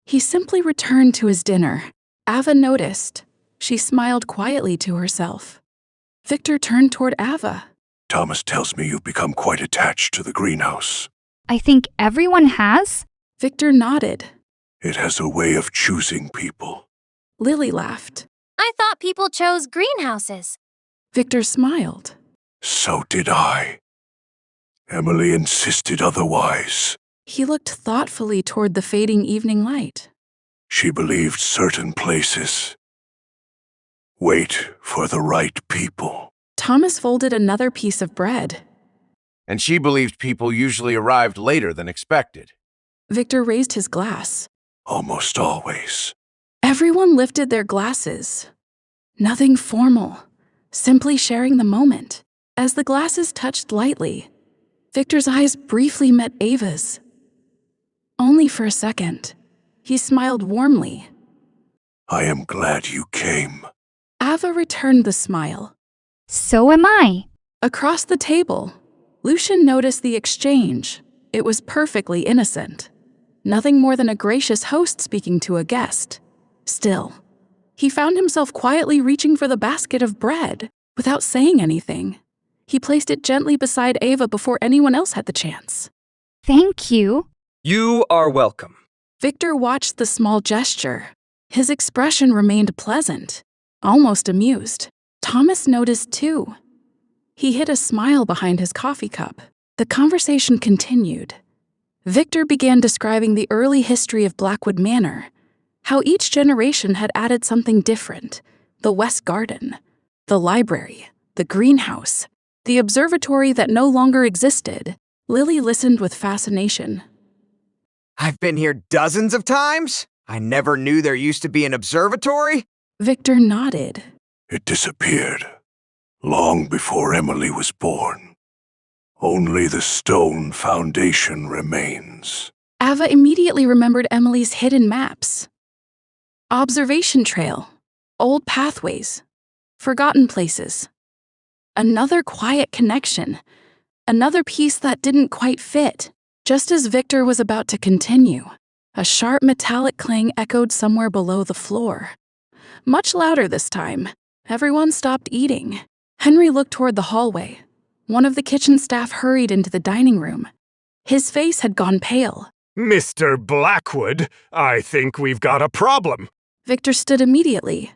He simply returned to his dinner. Ava noticed. She smiled quietly to herself. Victor turned toward Ava. Thomas tells me you've become quite attached to the greenhouse. I think everyone has. Victor nodded. It has a way of choosing people. Lily laughed. I thought people chose greenhouses. Victor smiled. So did I. Emily insisted otherwise. He looked thoughtfully toward the fading evening light. She believed certain places wait for the right people. Thomas folded another piece of bread. And she believed people usually arrived later than expected. Victor raised his glass. Almost always. Everyone lifted their glasses. Nothing formal, simply sharing the moment. As the glasses touched lightly, Victor's eyes briefly met Ava's. Only for a second. He smiled warmly. I am glad you came. Ava returned the smile. So am I. Across the table, Lucien noticed the exchange. It was perfectly innocent. Nothing more than a gracious host speaking to a guest. Still, he found himself quietly reaching for the basket of bread without saying anything. He placed it gently beside Ava before anyone else had the chance. Thank you. You are welcome. Victor watched the small gesture. His expression remained pleasant, almost amused. Thomas noticed too. He hid a smile behind his coffee cup. The conversation continued. Victor began describing the early history of Blackwood Manor, how each generation had added something different: the West Garden, the library, the greenhouse, the observatory that no longer existed. Lily listened with fascination. I've been here dozens of times. I never knew there used to be an observatory. Victor nodded. It disappeared long before Emily was born. Only the stone foundation remains. Ava immediately remembered Emily's hidden maps. Observation trail, old pathways, forgotten places. Another quiet connection, another piece that didn't quite fit. Just as Victor was about to continue, A sharp metallic clang echoed somewhere below the floor. Much louder this time. Everyone stopped eating. Henry looked toward the hallway. One of the kitchen staff hurried into the dining room. His face had gone pale. Mr. Blackwood, I think we've got a problem. Victor stood immediately.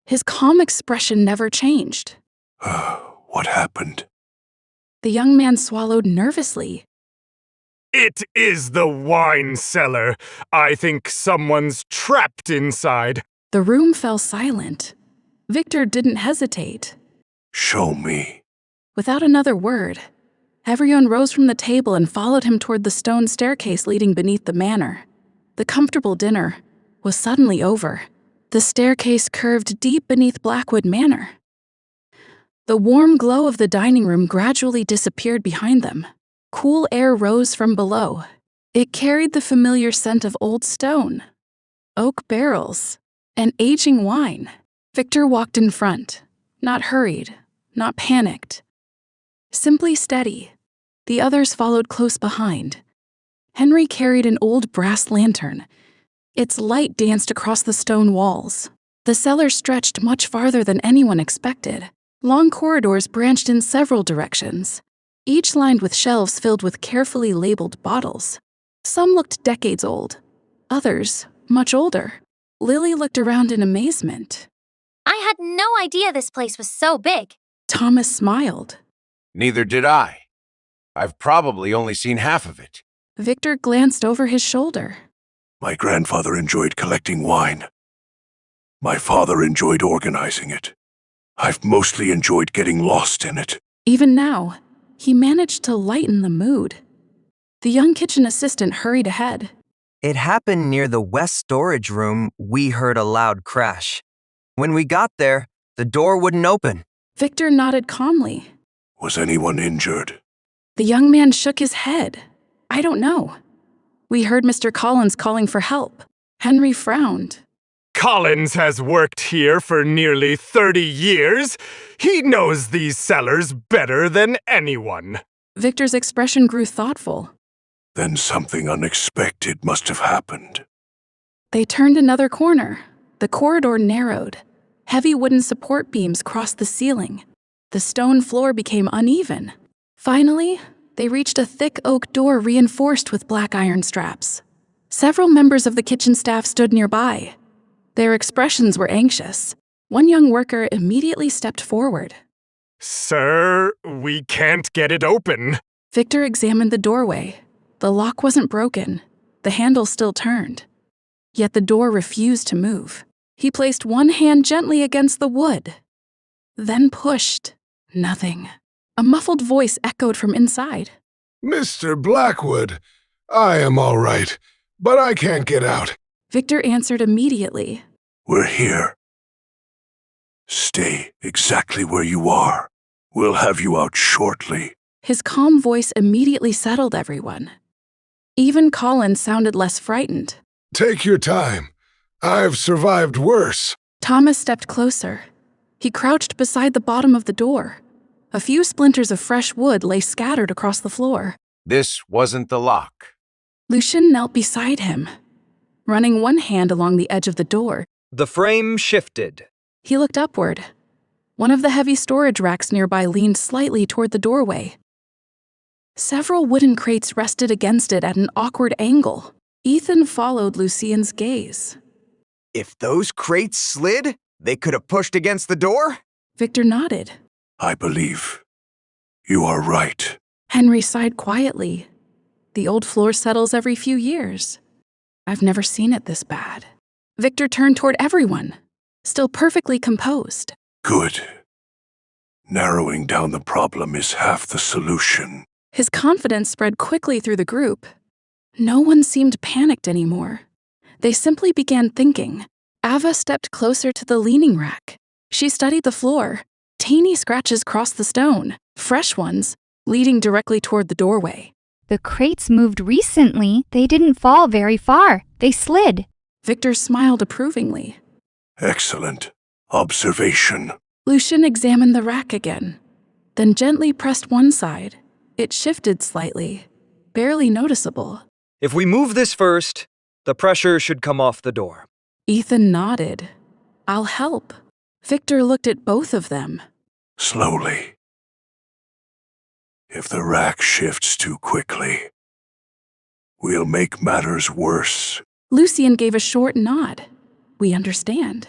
His calm expression never changed. What happened? The young man swallowed nervously. It is the wine cellar. I think someone's trapped inside. The room fell silent. Victor didn't hesitate. Show me. Without another word, everyone rose from the table and followed him toward the stone staircase leading beneath the manor. The comfortable dinner was suddenly over. The staircase curved deep beneath Blackwood Manor. The warm glow of the dining room gradually disappeared behind them. Cool air rose from below. It carried the familiar scent of old stone, oak barrels, and aging wine. Victor walked in front, not hurried, not panicked. Simply steady. The others followed close behind. Henry carried an old brass lantern. Its light danced across the stone walls. The cellar stretched much farther than anyone expected. Long corridors branched in several directions, each lined with shelves filled with carefully labeled bottles. Some looked decades old, others much older. Lily looked around in amazement. I had no idea this place was so big. Thomas smiled. Neither did I. I've probably only seen half of it. Victor glanced over his shoulder. My grandfather enjoyed collecting wine. My father enjoyed organizing it. I've mostly enjoyed getting lost in it. Even now, he managed to lighten the mood. The young kitchen assistant hurried ahead. It happened near the west storage room. We heard a loud crash. When we got there, the door wouldn't open. Victor nodded calmly. Was anyone injured? The young man shook his head. I don't know. We heard Mr. Collins calling for help. Henry frowned. Collins has worked here for nearly 30 years. He knows these cellars better than anyone. Victor's expression grew thoughtful. Then something unexpected must have happened. They turned another corner. The corridor narrowed. Heavy wooden support beams crossed the ceiling. The stone floor became uneven. Finally, they reached a thick oak door reinforced with black iron straps. Several members of the kitchen staff stood nearby. Their expressions were anxious. One young worker immediately stepped forward. Sir, we can't get it open. Victor examined the doorway. The lock wasn't broken. The handle still turned. Yet the door refused to move. He placed one hand gently against the wood, then pushed. Nothing. A muffled voice echoed from inside. Mr. Blackwood, I am all right, but I can't get out. Victor answered immediately. We're here. Stay exactly where you are. We'll have you out shortly. His calm voice immediately settled everyone. Even Collins sounded less frightened. Take your time. I've survived worse. Thomas stepped closer. He crouched beside the bottom of the door. A few splinters of fresh wood lay scattered across the floor. This wasn't the lock. Lucien knelt beside him, running one hand along the edge of the door. The frame shifted. He looked upward. One of the heavy storage racks nearby leaned slightly toward the doorway. Several wooden crates rested against it at an awkward angle. Ethan followed Lucien's gaze. If those crates slid, they could have pushed against the door? Victor nodded. I believe you are right. Henry sighed quietly. The old floor settles every few years. I've never seen it this bad. Victor turned toward everyone, still perfectly composed. Good. Narrowing down the problem is half the solution. His confidence spread quickly through the group. No one seemed panicked anymore. They simply began thinking. Ava stepped closer to the leaning rack. She studied the floor. Tiny scratches crossed the stone, fresh ones, leading directly toward the doorway. The crates moved recently. They didn't fall very far. They slid. Victor smiled approvingly. Excellent observation. Lucien examined the rack again, then gently pressed one side. It shifted slightly, barely noticeable. If we move this first, the pressure should come off the door. Ethan nodded. I'll help. Victor looked at both of them. Slowly. If the rack shifts too quickly, we'll make matters worse. Lucien gave a short nod. We understand.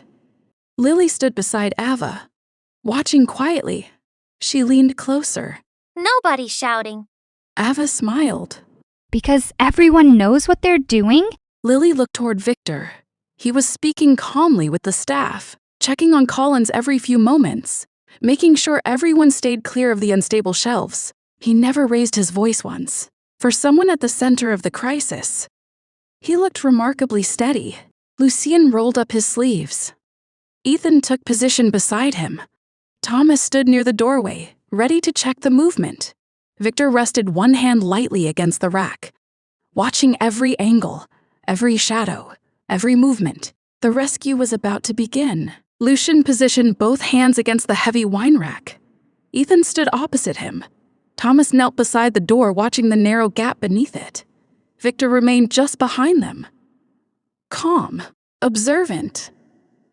Lily stood beside Ava. Watching quietly, she leaned closer. Nobody's shouting. Ava smiled. Because everyone knows what they're doing? Lily looked toward Victor. He was speaking calmly with the staff, checking on Collins every few moments, making sure everyone stayed clear of the unstable shelves. He never raised his voice once. For someone at the center of the crisis, he looked remarkably steady. Lucien rolled up his sleeves. Ethan took position beside him. Thomas stood near the doorway, ready to check the movement. Victor rested one hand lightly against the rack, watching every angle, every shadow, every movement. The rescue was about to begin. Lucien positioned both hands against the heavy wine rack. Ethan stood opposite him. Thomas knelt beside the door, watching the narrow gap beneath it. Victor remained just behind them. Calm, observant,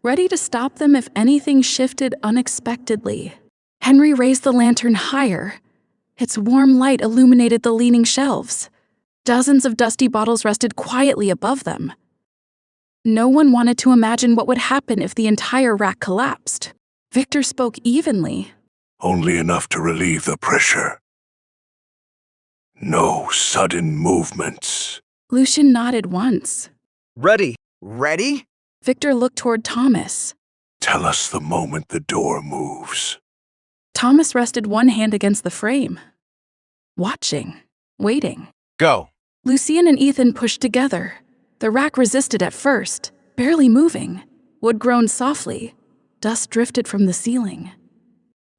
ready to stop them if anything shifted unexpectedly. Henry raised the lantern higher. Its warm light illuminated the leaning shelves. Dozens of dusty bottles rested quietly above them. No one wanted to imagine what would happen if the entire rack collapsed. Victor spoke evenly. Only enough to relieve the pressure. No sudden movements. Lucien nodded once. Ready. Ready? Victor looked toward Thomas. Tell us the moment the door moves. Thomas rested one hand against the frame. Watching, waiting. Go. Lucien and Ethan pushed together. The rack resisted at first, barely moving. Wood groaned softly. Dust drifted from the ceiling.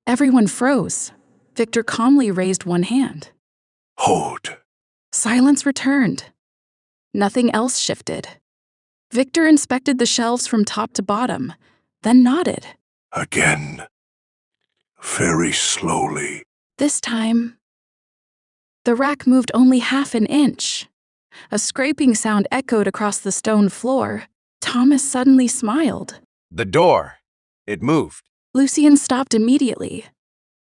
Everyone froze. Victor calmly raised one hand. Hold. Silence returned. Nothing else shifted. Victor inspected the shelves from top to bottom, then nodded. Again. Very slowly. This time, the rack moved only half an inch. A scraping sound echoed across the stone floor. Thomas suddenly smiled. The door. It moved. Lucien stopped immediately.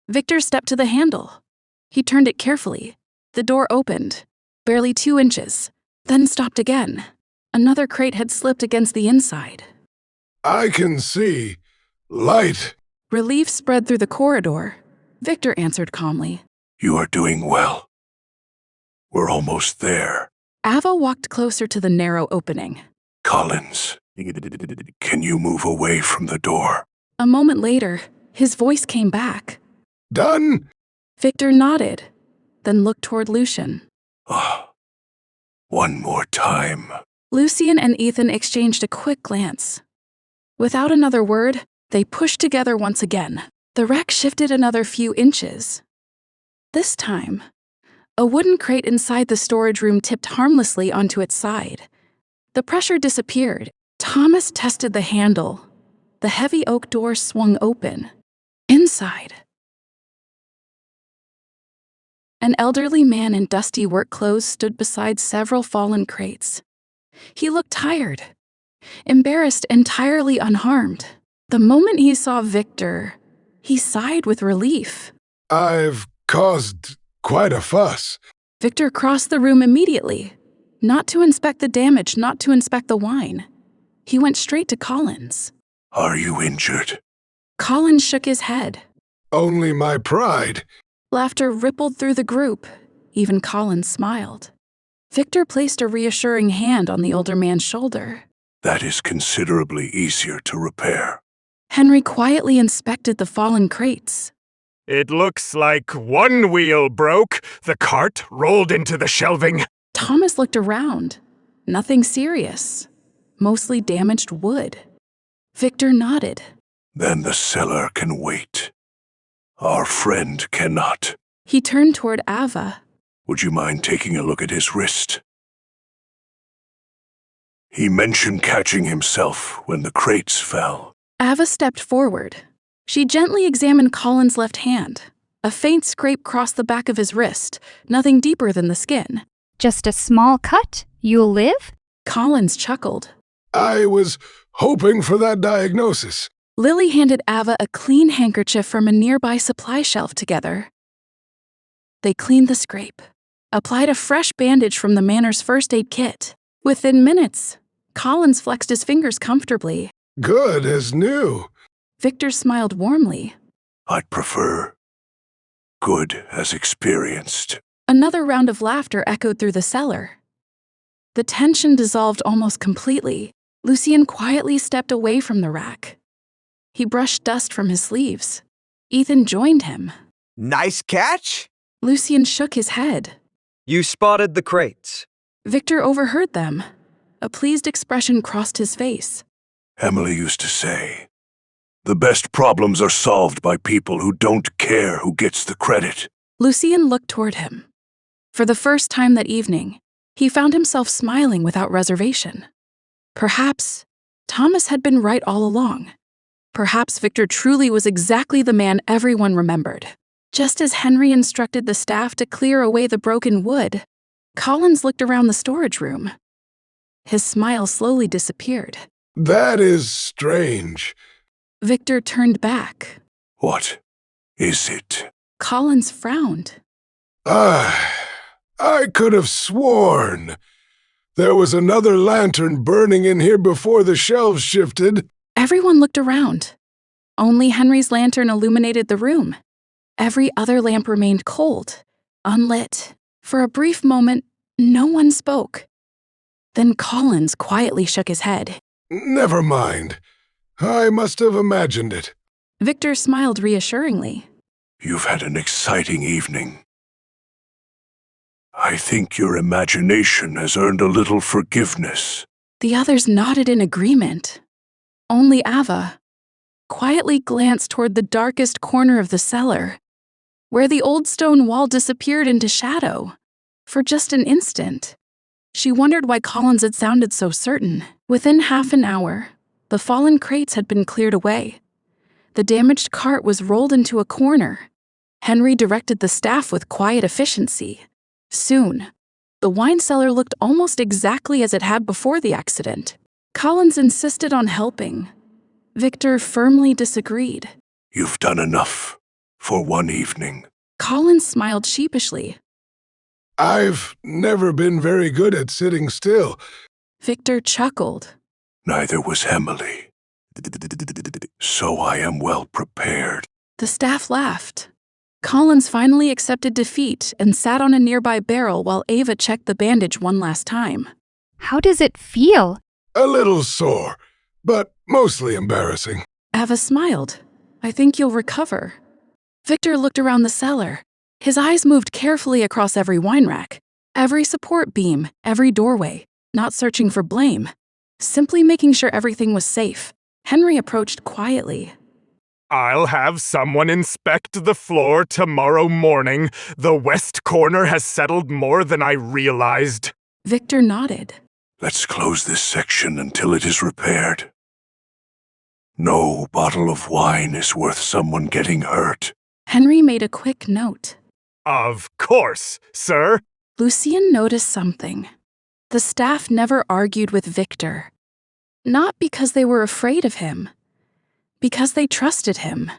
Victor stepped to the handle. He turned it carefully. The door opened, barely 2 inches, then stopped again. Another crate had slipped against the inside. I can see light. Relief spread through the corridor. Victor answered calmly. You are doing well. We're almost there. Ava walked closer to the narrow opening. Collins, can you move away from the door? A moment later, his voice came back. Done? Victor nodded, then looked toward Lucien. One more time. Lucien and Ethan exchanged a quick glance. Without another word, they pushed together once again. The rack shifted another few inches. This time, a wooden crate inside the storage room tipped harmlessly onto its side. The pressure disappeared. Thomas tested the handle. The heavy oak door swung open. Inside, an elderly man in dusty work clothes stood beside several fallen crates. He looked tired, embarrassed, entirely unharmed. The moment he saw Victor, he sighed with relief. I've caused quite a fuss. Victor crossed the room immediately, not to inspect the damage, not to inspect the wine. He went straight to Collins. Are you injured? Collins shook his head. Only my pride. Laughter rippled through the group. Even Collins smiled. Victor placed a reassuring hand on the older man's shoulder. That is considerably easier to repair. Henry quietly inspected the fallen crates. It looks like one wheel broke. The cart rolled into the shelving. Thomas looked around. Nothing serious. Mostly damaged wood. Victor nodded. Then the cellar can wait. Our friend cannot. He turned toward Ava. Would you mind taking a look at his wrist? He mentioned catching himself when the crates fell. Ava stepped forward. She gently examined Collins' left hand. A faint scrape crossed the back of his wrist, nothing deeper than the skin. Just a small cut? You'll live? Collins chuckled. I was hoping for that diagnosis. Lily handed Ava a clean handkerchief from a nearby supply shelf together. They cleaned the scrape, applied a fresh bandage from the Manor's first aid kit. Within minutes, Collins flexed his fingers comfortably. Good as new. Victor smiled warmly. I'd prefer good as experienced. Another round of laughter echoed through the cellar. The tension dissolved almost completely. Lucien quietly stepped away from the rack. He brushed dust from his sleeves. Ethan joined him. Nice catch? Lucien shook his head. You spotted the crates. Victor overheard them. A pleased expression crossed his face. Emily used to say, the best problems are solved by people who don't care who gets the credit. Lucien looked toward him. For the first time that evening, he found himself smiling without reservation. Perhaps Thomas had been right all along. Perhaps Victor truly was exactly the man everyone remembered. Just as Henry instructed the staff to clear away the broken wood, Collins looked around the storage room. His smile slowly disappeared. That is strange. Victor turned back. What is it? Collins frowned. I could have sworn there was another lantern burning in here before the shelves shifted. Everyone looked around. Only Henry's lantern illuminated the room. Every other lamp remained cold, unlit. For a brief moment, no one spoke. Then Collins quietly shook his head. Never mind. I must have imagined it. Victor smiled reassuringly. You've had an exciting evening. I think your imagination has earned a little forgiveness. The others nodded in agreement. Only Ava quietly glanced toward the darkest corner of the cellar, where the old stone wall disappeared into shadow. For just an instant, she wondered why Collins had sounded so certain. Within half an hour, the fallen crates had been cleared away. The damaged cart was rolled into a corner. Henry directed the staff with quiet efficiency. Soon, the wine cellar looked almost exactly as it had before the accident. Collins insisted on helping. Victor firmly disagreed. You've done enough for one evening. Collins smiled sheepishly. I've never been very good at sitting still. Victor chuckled. Neither was Emily. So I am well prepared. The staff laughed. Collins finally accepted defeat and sat on a nearby barrel while Ava checked the bandage one last time. How does it feel? A little sore, but mostly embarrassing. Ava smiled. I think you'll recover. Victor looked around the cellar. His eyes moved carefully across every wine rack, every support beam, every doorway, not searching for blame, simply making sure everything was safe. Henry approached quietly. I'll have someone inspect the floor tomorrow morning. The west corner has settled more than I realized. Victor nodded. Let's close this section until it is repaired. No bottle of wine is worth someone getting hurt. Henry made a quick note. Of course, sir. Lucien noticed something. The staff never argued with Victor. Not because they were afraid of him, because they trusted him.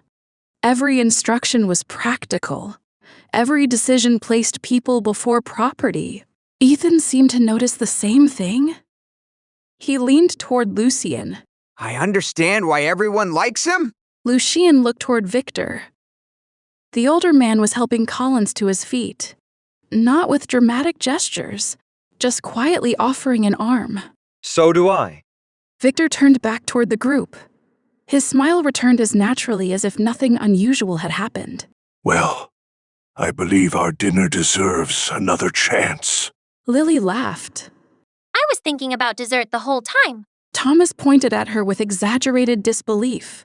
Every instruction was practical. Every decision placed people before property. Ethan seemed to notice the same thing. He leaned toward Lucien. I understand why everyone likes him. Lucien looked toward Victor. The older man was helping Collins to his feet, not with dramatic gestures, just quietly offering an arm. So do I. Victor turned back toward the group. His smile returned as naturally as if nothing unusual had happened. Well, I believe our dinner deserves another chance. Lily laughed. I was thinking about dessert the whole time. Thomas pointed at her with exaggerated disbelief.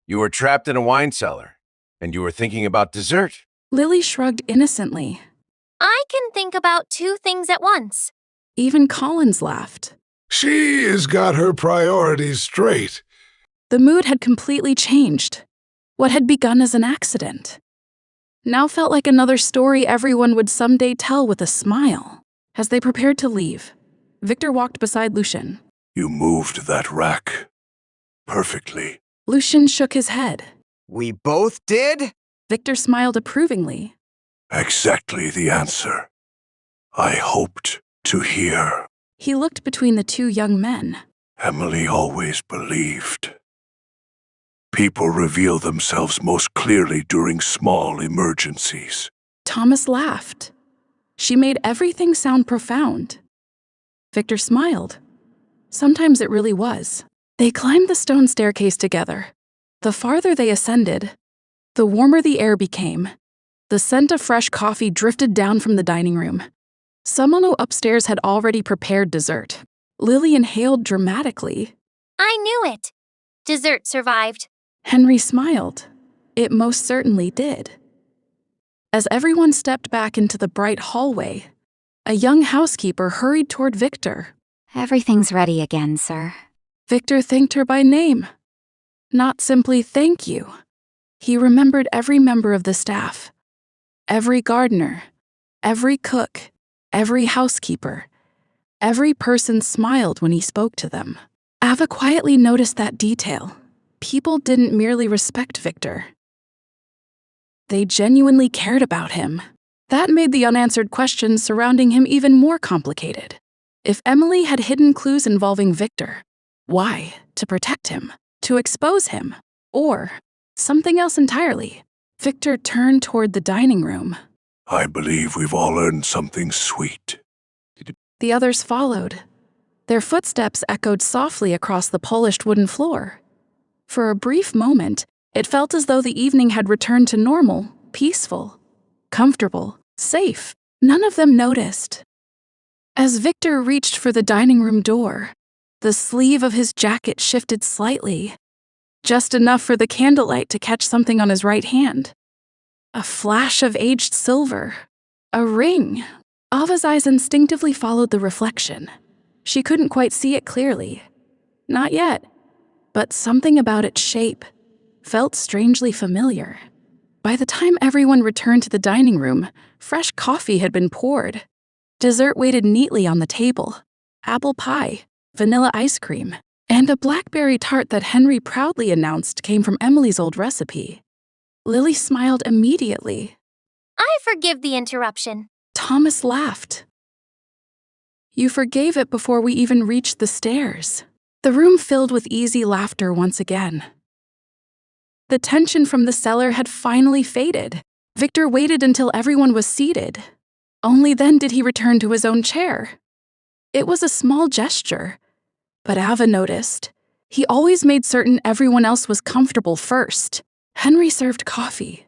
You were trapped in a wine cellar, and you were thinking about dessert. Lily shrugged innocently. I can think about two things at once. Even Collins laughed. She has got her priorities straight. The mood had completely changed. What had begun as an accident now felt like another story everyone would someday tell with a smile. As they prepared to leave, Victor walked beside Lucien. You moved that rack perfectly. Lucien shook his head. We both did? Victor smiled approvingly. Exactly the answer I hoped to hear. He looked between the two young men. Emily always believed. People reveal themselves most clearly during small emergencies. Thomas laughed. She made everything sound profound. Victor smiled. Sometimes it really was. They climbed the stone staircase together. The farther they ascended, the warmer the air became. The scent of fresh coffee drifted down from the dining room. Someone upstairs had already prepared dessert. Lily inhaled dramatically. I knew it. Dessert survived. Henry smiled. It most certainly did. As everyone stepped back into the bright hallway, a young housekeeper hurried toward Victor. Everything's ready again, sir. Victor thanked her by name. Not simply thank you. He remembered every member of the staff. Every gardener, every cook, every housekeeper. Every person smiled when he spoke to them. Ava quietly noticed that detail. People didn't merely respect Victor. They genuinely cared about him. That made the unanswered questions surrounding him even more complicated. If Emily had hidden clues involving Victor, why? To protect him? To expose him? Or something else entirely? Victor turned toward the dining room. I believe we've all learned something sweet. The others followed. Their footsteps echoed softly across the polished wooden floor. For a brief moment, it felt as though the evening had returned to normal, peaceful, comfortable, safe. None of them noticed. As Victor reached for the dining room door, the sleeve of his jacket shifted slightly, just enough for the candlelight to catch something on his right hand. A flash of aged silver. A ring. Ava's eyes instinctively followed the reflection. She couldn't quite see it clearly. Not yet. But something about its shape felt strangely familiar. By the time everyone returned to the dining room, fresh coffee had been poured. Dessert waited neatly on the table. Apple pie, vanilla ice cream, and a blackberry tart that Henry proudly announced came from Emily's old recipe. Lily smiled immediately. I forgive the interruption. Thomas laughed. You forgave it before we even reached the stairs. The room filled with easy laughter once again. The tension from the cellar had finally faded. Victor waited until everyone was seated. Only then did he return to his own chair. It was a small gesture, but Ava noticed. He always made certain everyone else was comfortable first. Henry served coffee.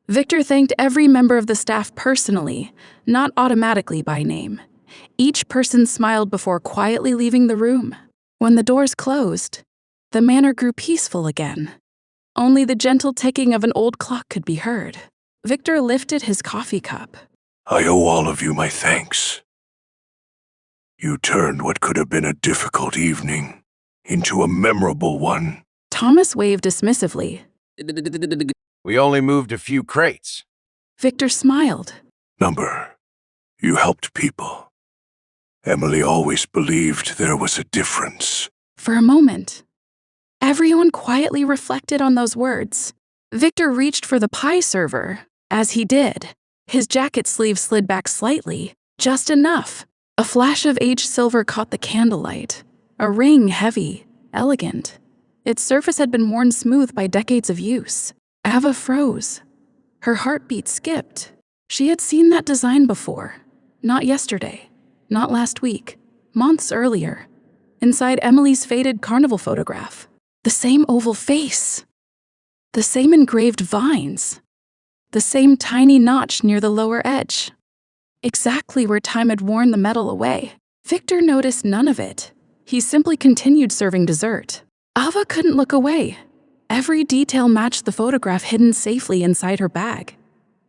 Victor thanked every member of the staff personally, not automatically by name. Each person smiled before quietly leaving the room. When the doors closed, the manor grew peaceful again. Only the gentle ticking of an old clock could be heard. Victor lifted his coffee cup. I owe all of you my thanks. You turned what could have been a difficult evening into a memorable one. Thomas waved dismissively. We only moved a few crates. Victor smiled. Number, you helped people. Emily always believed there was a difference. For a moment, everyone quietly reflected on those words. Victor reached for the pie server. As he did, his jacket sleeve slid back slightly, just enough. A flash of aged silver caught the candlelight. A ring heavy, elegant. Its surface had been worn smooth by decades of use. Ava froze. Her heartbeat skipped. She had seen that design before. Not yesterday. Not last week. Months earlier. Inside Emily's faded carnival photograph. The same oval face. The same engraved vines. The same tiny notch near the lower edge. Exactly where time had worn the metal away. Victor noticed none of it. He simply continued serving dessert. Ava couldn't look away. Every detail matched the photograph hidden safely inside her bag.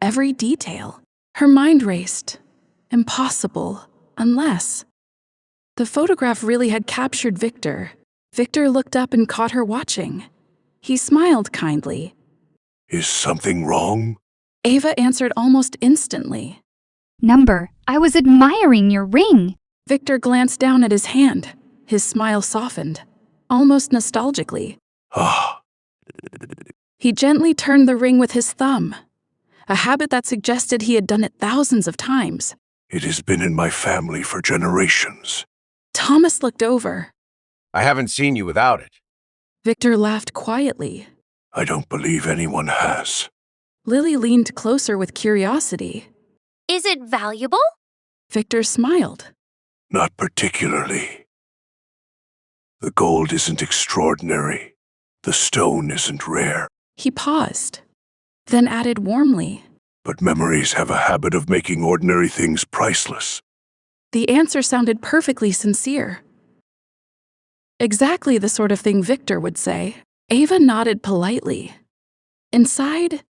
Every detail. Her mind raced. Impossible, unless... The photograph really had captured Victor. Victor looked up and caught her watching. He smiled kindly. Is something wrong? Ava answered almost instantly. Number, I was admiring your ring. Victor glanced down at his hand. His smile softened, almost nostalgically. Ah, He gently turned the ring with his thumb, a habit that suggested he had done it thousands of times. it has been in my family for generations. Thomas looked over. I haven't seen you without it. Victor laughed quietly. I don't believe anyone has. Lily leaned closer with curiosity. Is it valuable? Victor smiled. Not particularly. The gold isn't extraordinary. The stone isn't rare. He paused, then added warmly. But memories have a habit of making ordinary things priceless. The answer sounded perfectly sincere. Exactly the sort of thing Victor would say. Ava nodded politely. Inside,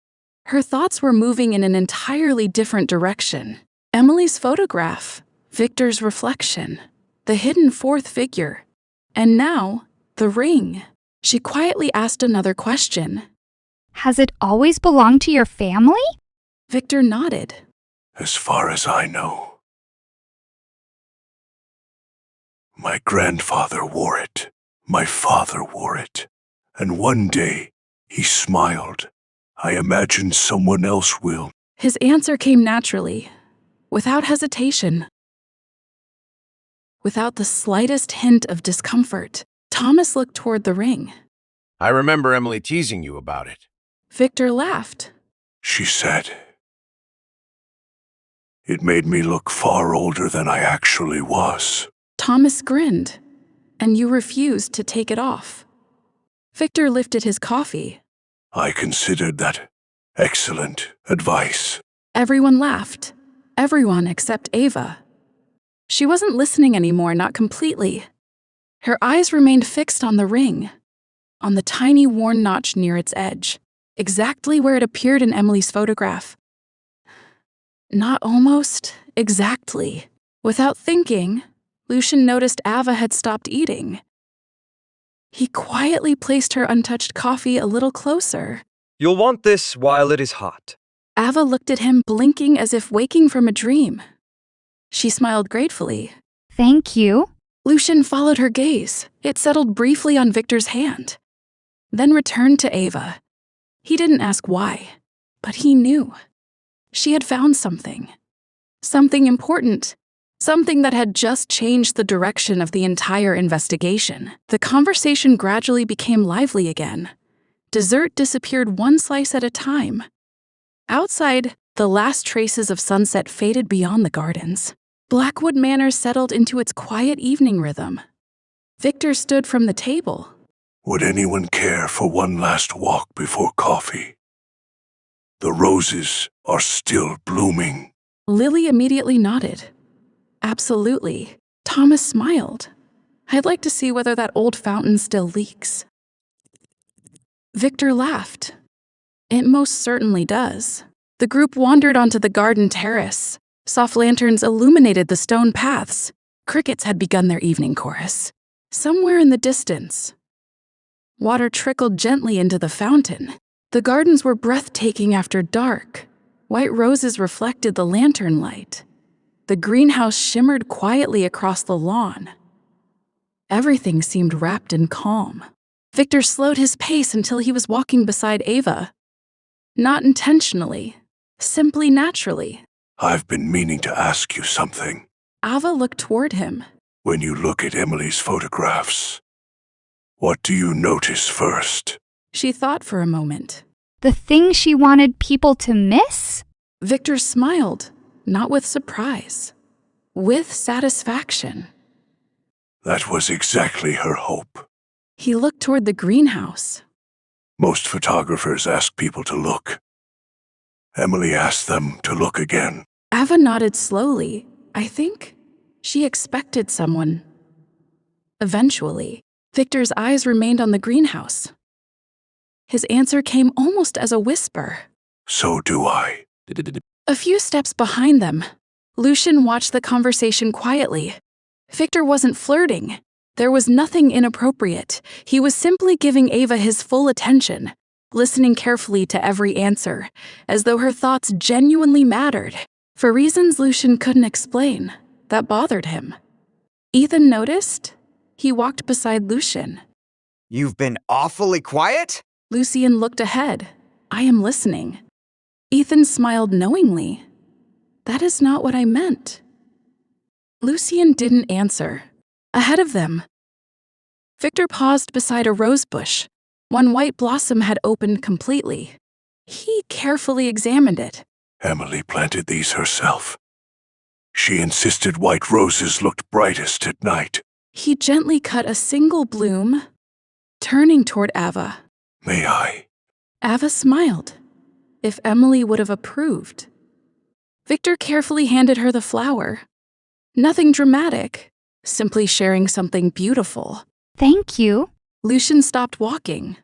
her thoughts were moving in an entirely different direction. Emily's photograph, Victor's reflection, the hidden fourth figure, and now, the ring. She quietly asked another question. Has it always belonged to your family? Victor nodded. As far as I know. My grandfather wore it. My father wore it. And one day, he smiled. I imagine someone else will. His answer came naturally, without hesitation. Without the slightest hint of discomfort, Thomas looked toward the ring. I remember Emily teasing you about it. Victor laughed. She said. It made me look far older than I actually was. Thomas grinned, and you refused to take it off. Victor lifted his coffee. I considered that excellent advice. Everyone laughed. Everyone except Ava. She wasn't listening anymore, not completely. Her eyes remained fixed on the ring, on the tiny worn notch near its edge, exactly where it appeared in Emily's photograph. Not almost, exactly. Without thinking, Lucien noticed Ava had stopped eating. He quietly placed her untouched coffee a little closer. You'll want this while it is hot. Ava looked at him, blinking as if waking from a dream. She smiled gratefully. Thank you. Lucien followed her gaze. It settled briefly on Victor's hand, then returned to Ava. He didn't ask why, but he knew. She had found something. Something important. Something that had just changed the direction of the entire investigation. The conversation gradually became lively again. Dessert disappeared one slice at a time. Outside, the last traces of sunset faded beyond the gardens. Blackwood Manor settled into its quiet evening rhythm. Victor stood from the table. Would anyone care for one last walk before coffee? The roses are still blooming. Lily immediately nodded. Absolutely. Thomas smiled. I'd like to see whether that old fountain still leaks. Victor laughed. It most certainly does. The group wandered onto the garden terrace. Soft lanterns illuminated the stone paths. Crickets had begun their evening chorus. Somewhere in the distance, water trickled gently into the fountain. The gardens were breathtaking after dark. White roses reflected the lantern light. The greenhouse shimmered quietly across the lawn. Everything seemed wrapped in calm. Victor slowed his pace until he was walking beside Ava. Not intentionally, simply naturally. I've been meaning to ask you something. Ava looked toward him. When you look at Emily's photographs, what do you notice first? She thought for a moment. The thing she wanted people to miss? Victor smiled, not with surprise, with satisfaction. That was exactly her hope. He looked toward the greenhouse. Most photographers ask people to look. Emily asked them to look again. Ava nodded slowly. I think she expected someone. Eventually, Victor's eyes remained on the greenhouse. His answer came almost as a whisper. So do I. A few steps behind them, Lucien watched the conversation quietly. Victor wasn't flirting. There was nothing inappropriate. He was simply giving Ava his full attention, listening carefully to every answer, as though her thoughts genuinely mattered. For reasons Lucien couldn't explain, that bothered him. Ethan noticed. He walked beside Lucien. You've been awfully quiet? Lucien looked ahead. I am listening. Ethan smiled knowingly. That is not what I meant. Lucien didn't answer. Ahead of them, Victor paused beside a rose bush. One white blossom had opened completely. He carefully examined it. Emily planted these herself. She insisted white roses looked brightest at night. He gently cut a single bloom, turning toward Ava. May I? Ava smiled. If Emily would have approved. Victor carefully handed her the flower. Nothing dramatic, simply sharing something beautiful. Thank you. Lucien stopped walking.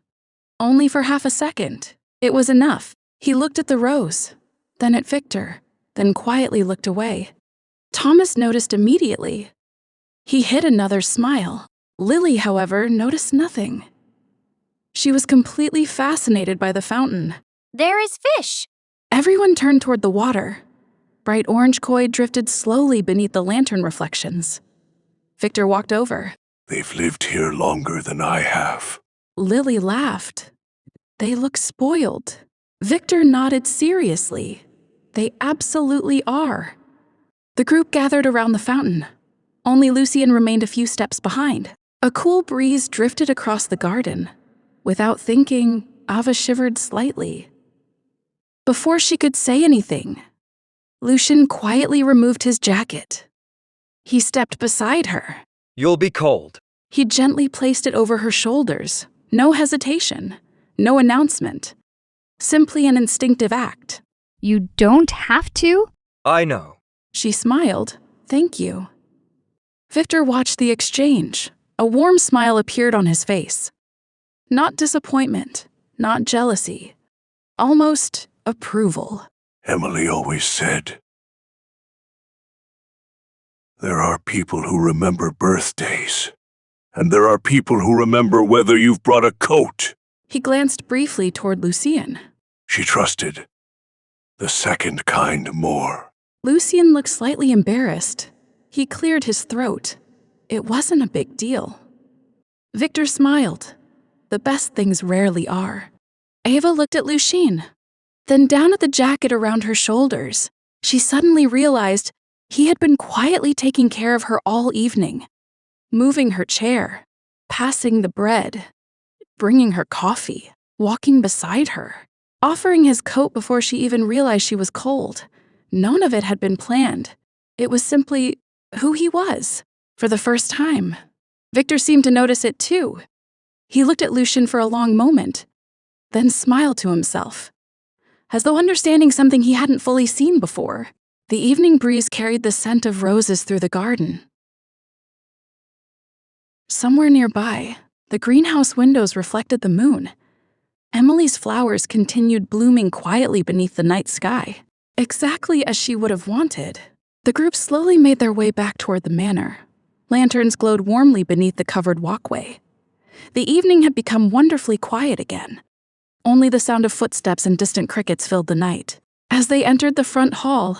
Only for half a second. It was enough. He looked at the rose, then at Victor, then quietly looked away. Thomas noticed immediately. He hid another smile. Lily, however, noticed nothing. She was completely fascinated by the fountain. There is fish. Everyone turned toward the water. Bright orange koi drifted slowly beneath the lantern reflections. Victor walked over. They've lived here longer than I have. Lily laughed. They look spoiled. Victor nodded seriously. They absolutely are. The group gathered around the fountain. Only Lucien remained a few steps behind. A cool breeze drifted across the garden. Without thinking, Ava shivered slightly. Before she could say anything, Lucien quietly removed his jacket. He stepped beside her. You'll be cold. He gently placed it over her shoulders. No hesitation, no announcement. Simply an instinctive act. You don't have to? I know. She smiled. Thank you. Victor watched the exchange. A warm smile appeared on his face. Not disappointment, not jealousy. Almost approval. Emily always said, there are people who remember birthdays, and there are people who remember whether you've brought a coat. He glanced briefly toward Lucien. She trusted the second kind more. Lucien looked slightly embarrassed. He cleared his throat. It wasn't a big deal. Victor smiled. The best things rarely are. Ava looked at Lucien, then down at the jacket around her shoulders. She suddenly realized he had been quietly taking care of her all evening, moving her chair, passing the bread, bringing her coffee, walking beside her, offering his coat before she even realized she was cold. None of it had been planned. It was simply who he was, for the first time. Victor seemed to notice it too. He looked at Lucien for a long moment, then smiled to himself, as though understanding something he hadn't fully seen before. The evening breeze carried the scent of roses through the garden. Somewhere nearby, the greenhouse windows reflected the moon. Emily's flowers continued blooming quietly beneath the night sky, exactly as she would have wanted. The group slowly made their way back toward the manor. Lanterns glowed warmly beneath the covered walkway. The evening had become wonderfully quiet again. Only the sound of footsteps and distant crickets filled the night. As they entered the front hall,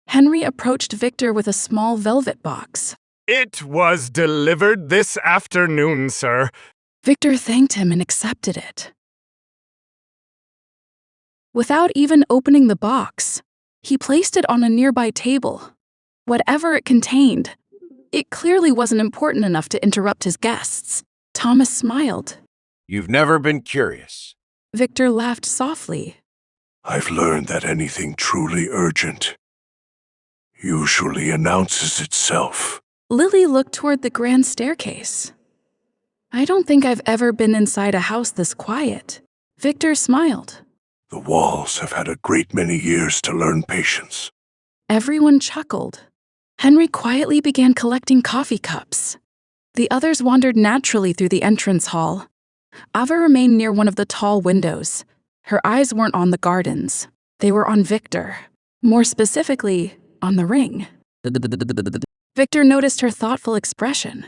Henry approached Victor with a small velvet box. It was delivered this afternoon, sir. Victor thanked him and accepted it. Without even opening the box, he placed it on a nearby table. Whatever it contained, it clearly wasn't important enough to interrupt his guests. Thomas smiled. You've never been curious. Victor laughed softly. I've learned that anything truly urgent usually announces itself. Lily looked toward the grand staircase. I don't think I've ever been inside a house this quiet. Victor smiled. The walls have had a great many years to learn patience. Everyone chuckled. Henry quietly began collecting coffee cups. The others wandered naturally through the entrance hall. Ava remained near one of the tall windows. Her eyes weren't on the gardens. They were on Victor. More specifically, on the ring. Victor noticed her thoughtful expression.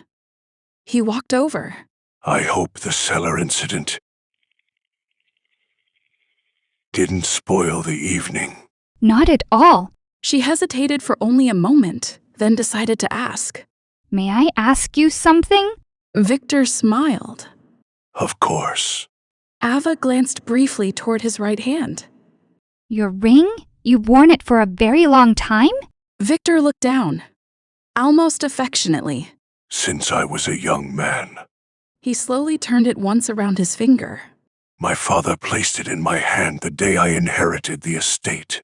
He walked over. I hope the cellar incident didn't spoil the evening. Not at all. She hesitated for only a moment, then decided to ask. May I ask you something? Victor smiled. Of course. Ava glanced briefly toward his right hand. Your ring? You've worn it for a very long time? Victor looked down, almost affectionately. Since I was a young man. He slowly turned it once around his finger. My father placed it in my hand the day I inherited the estate.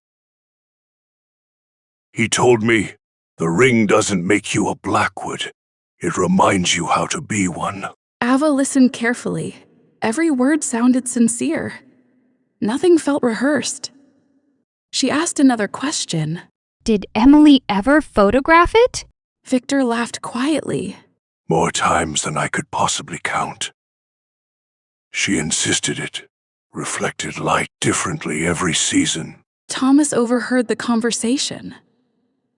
He told me, the ring doesn't make you a Blackwood. It reminds you how to be one. Ava listened carefully. Every word sounded sincere. Nothing felt rehearsed. She asked another question. Did Emily ever photograph it? Victor laughed quietly. More times than I could possibly count. She insisted it reflected light differently every season. Thomas overheard the conversation.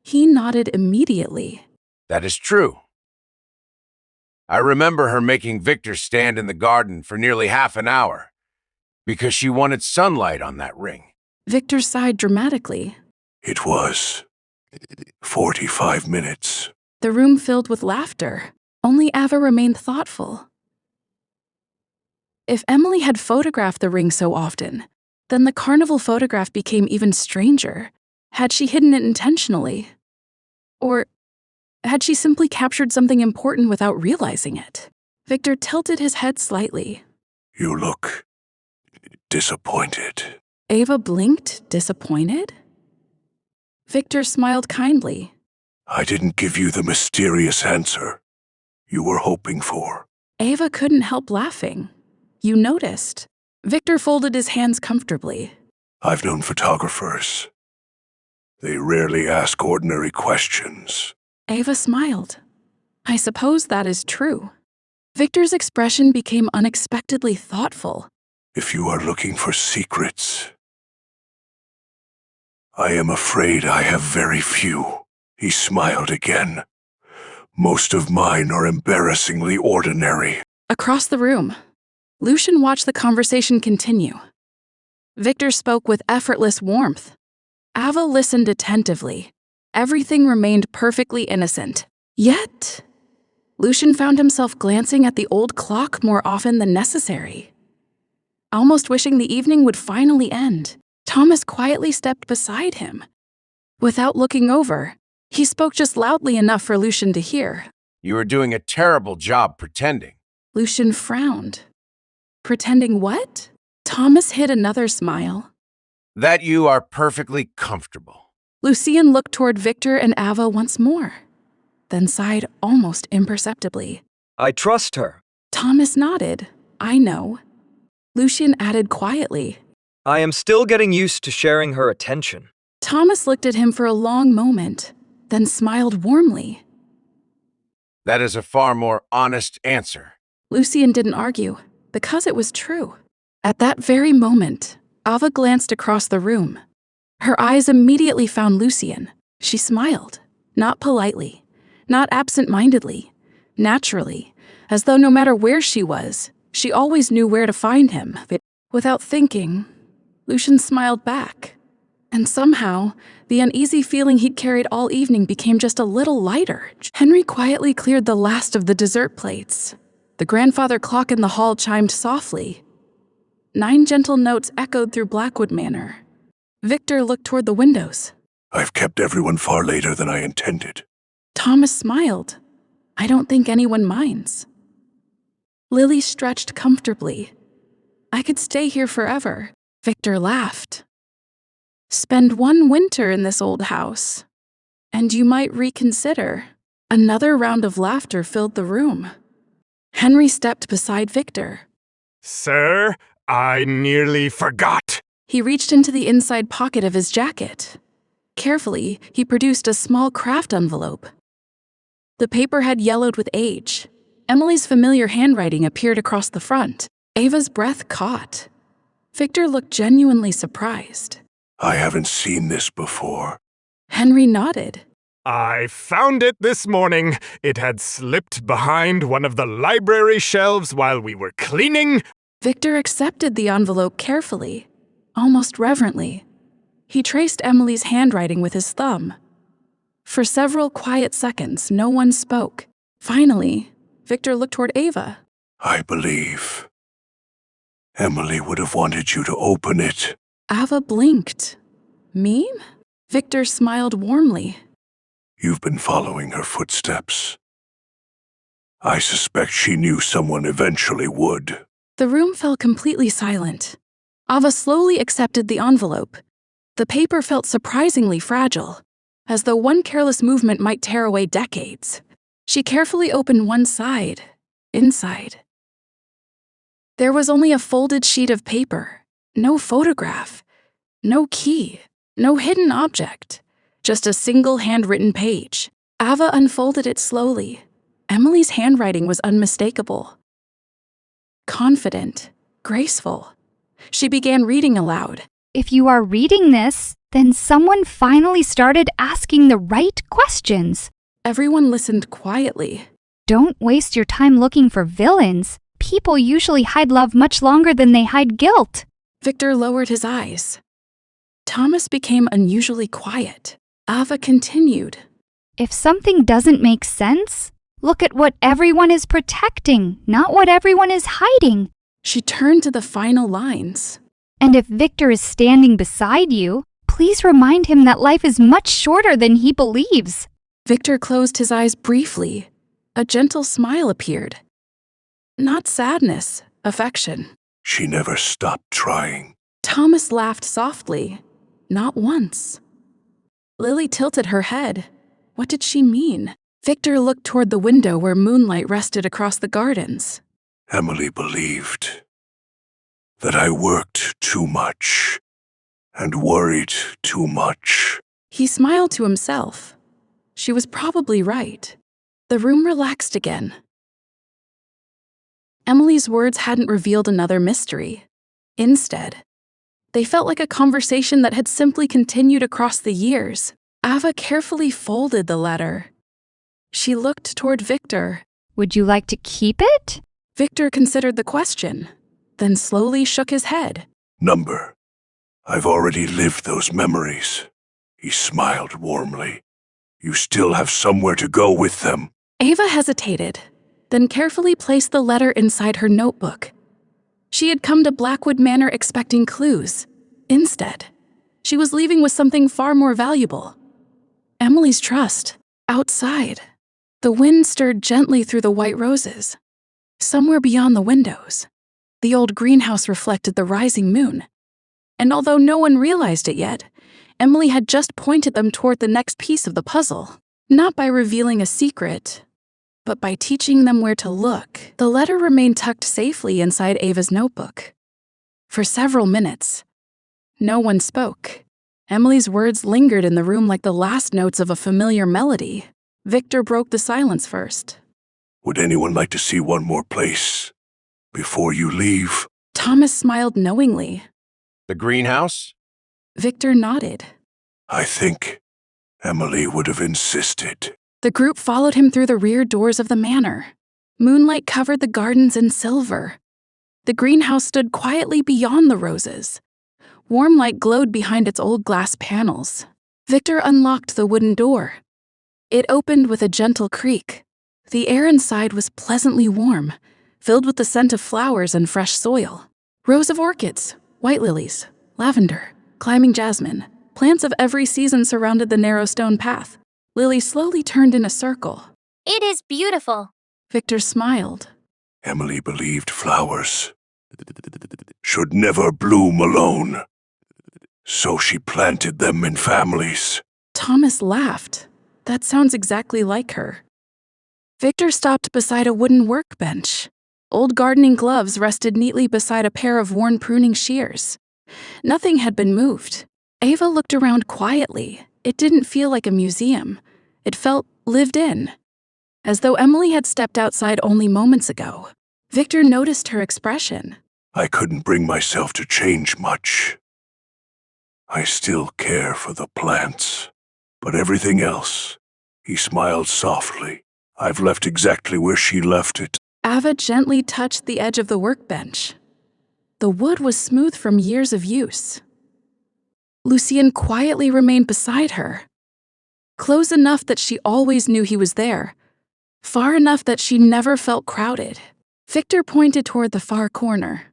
He nodded immediately. That is true. I remember her making Victor stand in the garden for nearly half an hour because she wanted sunlight on that ring. Victor sighed dramatically. It was 45 minutes. The room filled with laughter. Only Ava remained thoughtful. If Emily had photographed the ring so often, then the carnival photograph became even stranger. Had she hidden it intentionally? Or had she simply captured something important without realizing it? Victor tilted his head slightly. You look disappointed. Ava blinked, disappointed. Victor smiled kindly. I didn't give you the mysterious answer you were hoping for. Ava couldn't help laughing. You noticed. Victor folded his hands comfortably. I've known photographers. They rarely ask ordinary questions. Ava smiled. I suppose that is true. Victor's expression became unexpectedly thoughtful. If you are looking for secrets, I am afraid I have very few. He smiled again. Most of mine are embarrassingly ordinary. Across the room, Lucien watched the conversation continue. Victor spoke with effortless warmth. Ava listened attentively. Everything remained perfectly innocent. Yet, Lucien found himself glancing at the old clock more often than necessary. Almost wishing the evening would finally end, Thomas quietly stepped beside him. Without looking over, he spoke just loudly enough for Lucien to hear. You are doing a terrible job pretending. Lucien frowned. Pretending what? Thomas hid another smile. That you are perfectly comfortable. Lucien looked toward Victor and Ava once more, then sighed almost imperceptibly. I trust her. Thomas nodded. I know. Lucien added quietly. I am still getting used to sharing her attention. Thomas looked at him for a long moment, then smiled warmly. That is a far more honest answer. Lucien didn't argue, because it was true. At that very moment, Ava glanced across the room. Her eyes immediately found Lucien. She smiled, not politely, not absent-mindedly, naturally, as though no matter where she was, she always knew where to find him. Without thinking, Lucien smiled back. And somehow, the uneasy feeling he'd carried all evening became just a little lighter. Henry quietly cleared the last of the dessert plates. The grandfather clock in the hall chimed softly. 9 gentle notes echoed through Blackwood Manor. Victor looked toward the windows. I've kept everyone far later than I intended. Thomas smiled. I don't think anyone minds. Lily stretched comfortably. I could stay here forever. Victor laughed. Spend 1 winter in this old house, and you might reconsider. Another round of laughter filled the room. Henry stepped beside Victor. Sir, I nearly forgot. He reached into the inside pocket of his jacket. Carefully, he produced a small craft envelope. The paper had yellowed with age. Emily's familiar handwriting appeared across the front. Ava's breath caught. Victor looked genuinely surprised. I haven't seen this before. Henry nodded. I found it this morning. It had slipped behind one of the library shelves while we were cleaning. Victor accepted the envelope carefully, almost reverently. He traced Emily's handwriting with his thumb. For several quiet seconds, no one spoke. Finally, Victor looked toward Ava. I believe Emily would have wanted you to open it. Ava blinked. Me? Victor smiled warmly. You've been following her footsteps. I suspect she knew someone eventually would. The room fell completely silent. Ava slowly accepted the envelope. The paper felt surprisingly fragile, as though one careless movement might tear away decades. She carefully opened one side, inside. There was only a folded sheet of paper, no photograph, no key, no hidden object, just a single handwritten page. Ava unfolded it slowly. Emily's handwriting was unmistakable. Confident, graceful. She began reading aloud. If you are reading this, then someone finally started asking the right questions. Everyone listened quietly. Don't waste your time looking for villains. People usually hide love much longer than they hide guilt. Victor lowered his eyes. Thomas became unusually quiet. Ava continued. If something doesn't make sense, look at what everyone is protecting, not what everyone is hiding. She turned to the final lines. And if Victor is standing beside you, please remind him that life is much shorter than he believes. Victor closed his eyes briefly. A gentle smile appeared. Not sadness, affection. She never stopped trying. Thomas laughed softly. Not once. Lily tilted her head. What did she mean? Victor looked toward the window where moonlight rested across the gardens. Emily believed that I worked too much and worried too much. He smiled to himself. She was probably right. The room relaxed again. Emily's words hadn't revealed another mystery. Instead, they felt like a conversation that had simply continued across the years. Ava carefully folded the letter. She looked toward Victor. Would you like to keep it? Victor considered the question, then slowly shook his head. Number. I've already lived those memories. He smiled warmly. You still have somewhere to go with them. Ava hesitated, then carefully placed the letter inside her notebook. She had come to Blackwood Manor expecting clues. Instead, she was leaving with something far more valuable. Emily's trust. Outside, the wind stirred gently through the white roses. Somewhere beyond the windows, the old greenhouse reflected the rising moon. And although no one realized it yet, Emily had just pointed them toward the next piece of the puzzle, not by revealing a secret, but by teaching them where to look. The letter remained tucked safely inside Ava's notebook. For several minutes, no one spoke. Emily's words lingered in the room like the last notes of a familiar melody. Victor broke the silence first. Would anyone like to see one more place before you leave? Thomas smiled knowingly. The greenhouse? Victor nodded. I think Emily would have insisted. The group followed him through the rear doors of the manor. Moonlight covered the gardens in silver. The greenhouse stood quietly beyond the roses. Warm light glowed behind its old glass panels. Victor unlocked the wooden door. It opened with a gentle creak. The air inside was pleasantly warm, filled with the scent of flowers and fresh soil. Rows of orchids, white lilies, lavender, climbing jasmine, plants of every season surrounded the narrow stone path. Lily slowly turned in a circle. It is beautiful. Victor smiled. Emily believed flowers should never bloom alone, so she planted them in families. Thomas laughed. That sounds exactly like her. Victor stopped beside a wooden workbench. Old gardening gloves rested neatly beside a pair of worn pruning shears. Nothing had been moved. Ava looked around quietly. It didn't feel like a museum. It felt lived in, as though Emily had stepped outside only moments ago. Victor noticed her expression. I couldn't bring myself to change much. I still care for the plants, but everything else, he smiled softly. I've left exactly where she left it. Ava gently touched the edge of the workbench. The wood was smooth from years of use. Lucien quietly remained beside her. Close enough that she always knew he was there, far enough that she never felt crowded. Victor pointed toward the far corner.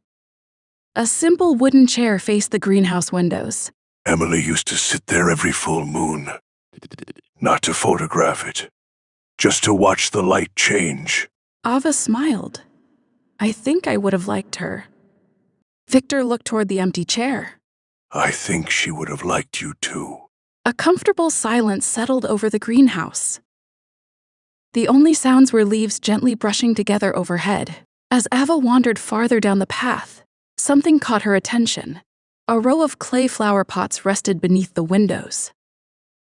A simple wooden chair faced the greenhouse windows. Emily used to sit there every full moon. Not to photograph it, just to watch the light change. Ava smiled. I think I would have liked her. Victor looked toward the empty chair. I think she would have liked you too. A comfortable silence settled over the greenhouse. The only sounds were leaves gently brushing together overhead. As Ava wandered farther down the path, something caught her attention. A row of clay flower pots rested beneath the windows.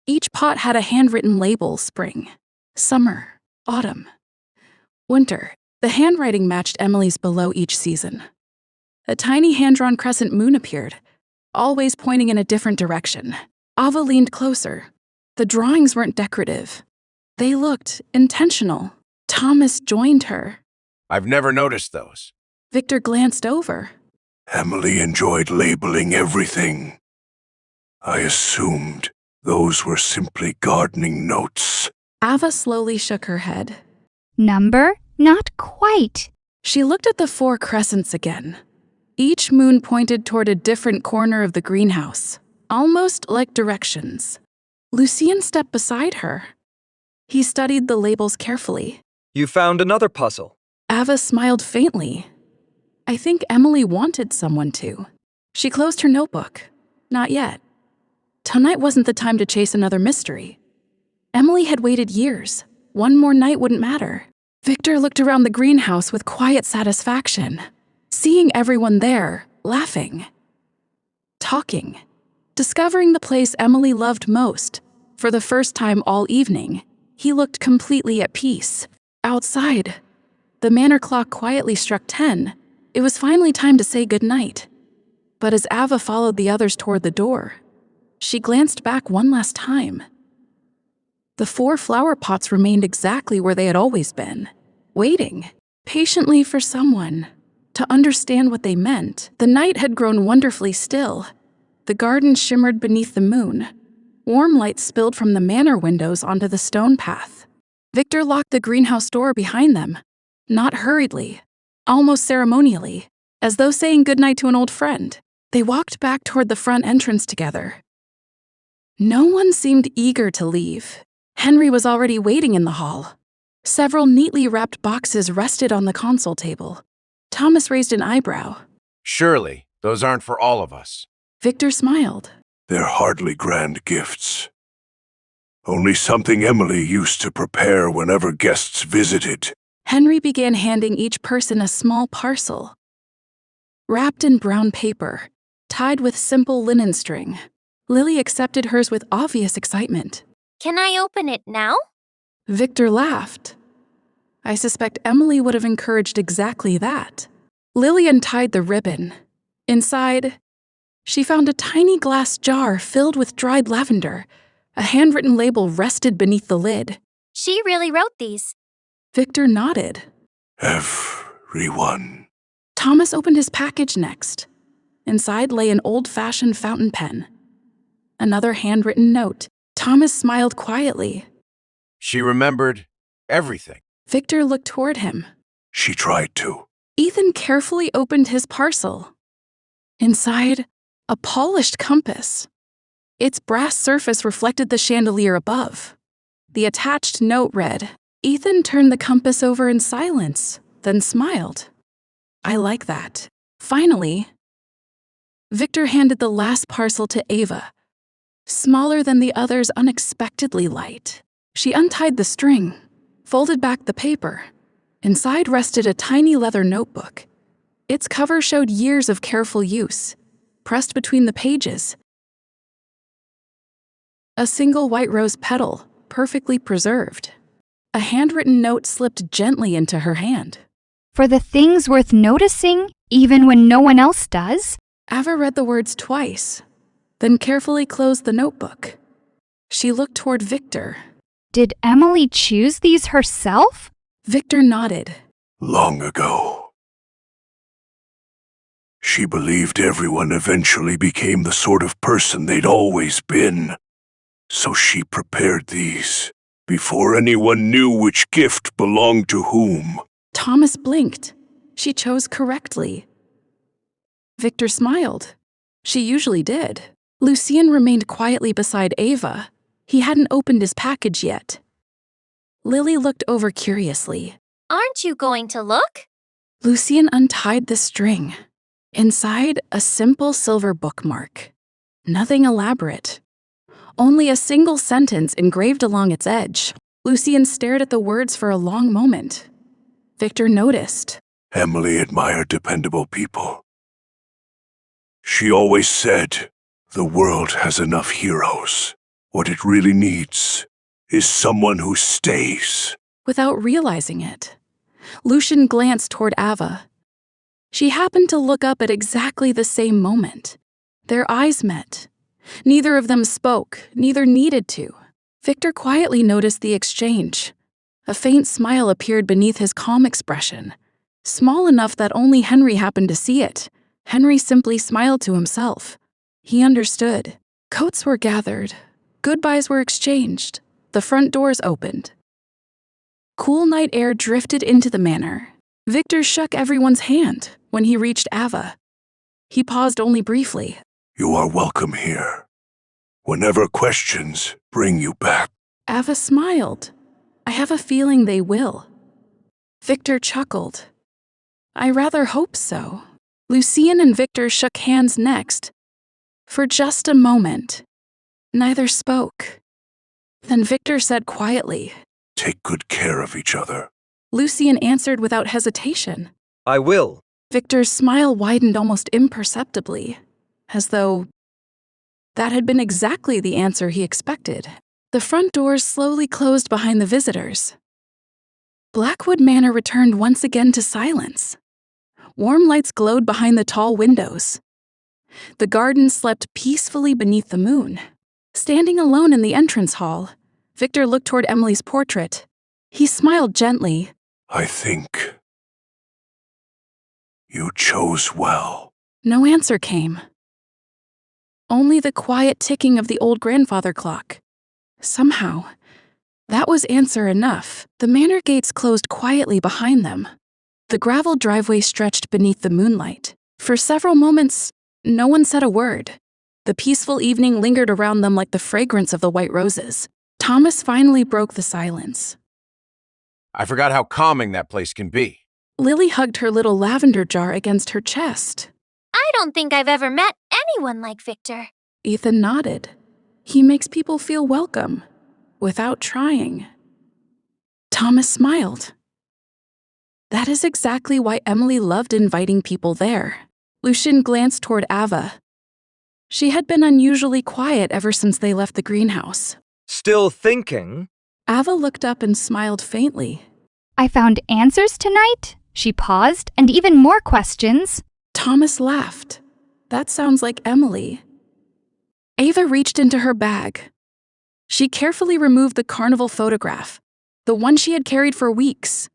Each pot had a handwritten label: spring, summer, autumn, winter. The handwriting matched Emily's below each season. A tiny hand-drawn crescent moon appeared, always pointing in a different direction. Ava leaned closer. The drawings weren't decorative. They looked intentional. Thomas joined her. I've never noticed those. Victor glanced over. Emily enjoyed labeling everything. I assumed those were simply gardening notes. Ava slowly shook her head. Number? Not quite. She looked at the 4 crescents again. Each moon pointed toward a different corner of the greenhouse, almost like directions. Lucien stepped beside her. He studied the labels carefully. You found another puzzle. Ava smiled faintly. I think Emily wanted someone to. She closed her notebook. Not yet. Tonight wasn't the time to chase another mystery. Emily had waited years. One more night wouldn't matter. Victor looked around the greenhouse with quiet satisfaction, seeing everyone there, laughing, talking, discovering the place Emily loved most. For the first time all evening, he looked completely at peace. Outside, the manor clock quietly struck 10. It was finally time to say goodnight. But as Ava followed the others toward the door, she glanced back one last time. The 4 flower pots remained exactly where they had always been, waiting patiently for someone to understand what they meant. The night had grown wonderfully still. The garden shimmered beneath the moon. Warm light spilled from the manor windows onto the stone path. Victor locked the greenhouse door behind them, not hurriedly, almost ceremonially, as though saying goodnight to an old friend. They walked back toward the front entrance together. No one seemed eager to leave. Henry was already waiting in the hall. Several neatly wrapped boxes rested on the console table. Thomas raised an eyebrow. Surely, those aren't for all of us. Victor smiled. They're hardly grand gifts. Only something Emily used to prepare whenever guests visited. Henry began handing each person a small parcel, wrapped in brown paper, tied with simple linen string. Lily accepted hers with obvious excitement. Can I open it now? Victor laughed. I suspect Emily would have encouraged exactly that. Lily untied the ribbon. Inside, she found a tiny glass jar filled with dried lavender. A handwritten label rested beneath the lid. She really wrote these. Victor nodded. Everyone. Thomas opened his package next. Inside lay an old-fashioned fountain pen. Another handwritten note. Thomas smiled quietly. She remembered everything. Victor looked toward him. She tried to. Ethan carefully opened his parcel. Inside, a polished compass. Its brass surface reflected the chandelier above. The attached note read, Ethan turned the compass over in silence, then smiled. I like that. Finally, Victor handed the last parcel to Ava. Smaller than the others, unexpectedly light. She untied the string, folded back the paper. Inside rested a tiny leather notebook. Its cover showed years of careful use, pressed between the pages. A single white rose petal, perfectly preserved. A handwritten note slipped gently into her hand. For the things worth noticing, even when no one else does. Ava read the words twice, then carefully closed the notebook. She looked toward Victor. Did Emily choose these herself? Victor nodded. Long ago. She believed everyone eventually became the sort of person they'd always been. So she prepared these, before anyone knew which gift belonged to whom. Thomas blinked. She chose correctly. Victor smiled. She usually did. Lucien remained quietly beside Ava. He hadn't opened his package yet. Lily looked over curiously. Aren't you going to look? Lucien untied the string. Inside, a simple silver bookmark. Nothing elaborate. Only a single sentence engraved along its edge. Lucien stared at the words for a long moment. Victor noticed. Emily admired dependable people. She always said, the world has enough heroes. What it really needs is someone who stays. Without realizing it, Lucien glanced toward Ava. She happened to look up at exactly the same moment. Their eyes met. Neither of them spoke, neither needed to. Victor quietly noticed the exchange. A faint smile appeared beneath his calm expression, small enough that only Henry happened to see it. Henry simply smiled to himself. He understood. Coats were gathered. Goodbyes were exchanged. The front doors opened. Cool night air drifted into the manor. Victor shook everyone's hand when he reached Ava. He paused only briefly. You are welcome here. Whenever questions bring you back. Ava smiled. I have a feeling they will. Victor chuckled. I rather hope so. Lucien and Victor shook hands next. For just a moment, neither spoke. Then Victor said quietly, Take good care of each other. Lucien answered without hesitation. I will. Victor's smile widened almost imperceptibly, as though that had been exactly the answer he expected. The front doors slowly closed behind the visitors. Blackwood Manor returned once again to silence. Warm lights glowed behind the tall windows. The garden slept peacefully beneath the moon. Standing alone in the entrance hall, Victor looked toward Emily's portrait. He smiled gently. I think you chose well. No answer came. Only the quiet ticking of the old grandfather clock. Somehow, that was answer enough. The manor gates closed quietly behind them. The gravel driveway stretched beneath the moonlight. For several moments, no one said a word. The peaceful evening lingered around them like the fragrance of the white roses. Thomas finally broke the silence. I forgot how calming that place can be. Lily hugged her little lavender jar against her chest. I don't think I've ever met anyone like Victor. Ethan nodded. He makes people feel welcome, without trying. Thomas smiled. That is exactly why Emily loved inviting people there. Lucien glanced toward Ava. She had been unusually quiet ever since they left the greenhouse. Still thinking? Ava looked up and smiled faintly. I found answers tonight? She paused, and even more questions. Thomas laughed. That sounds like Emily. Ava reached into her bag. She carefully removed the carnival photograph, the one she had carried for weeks.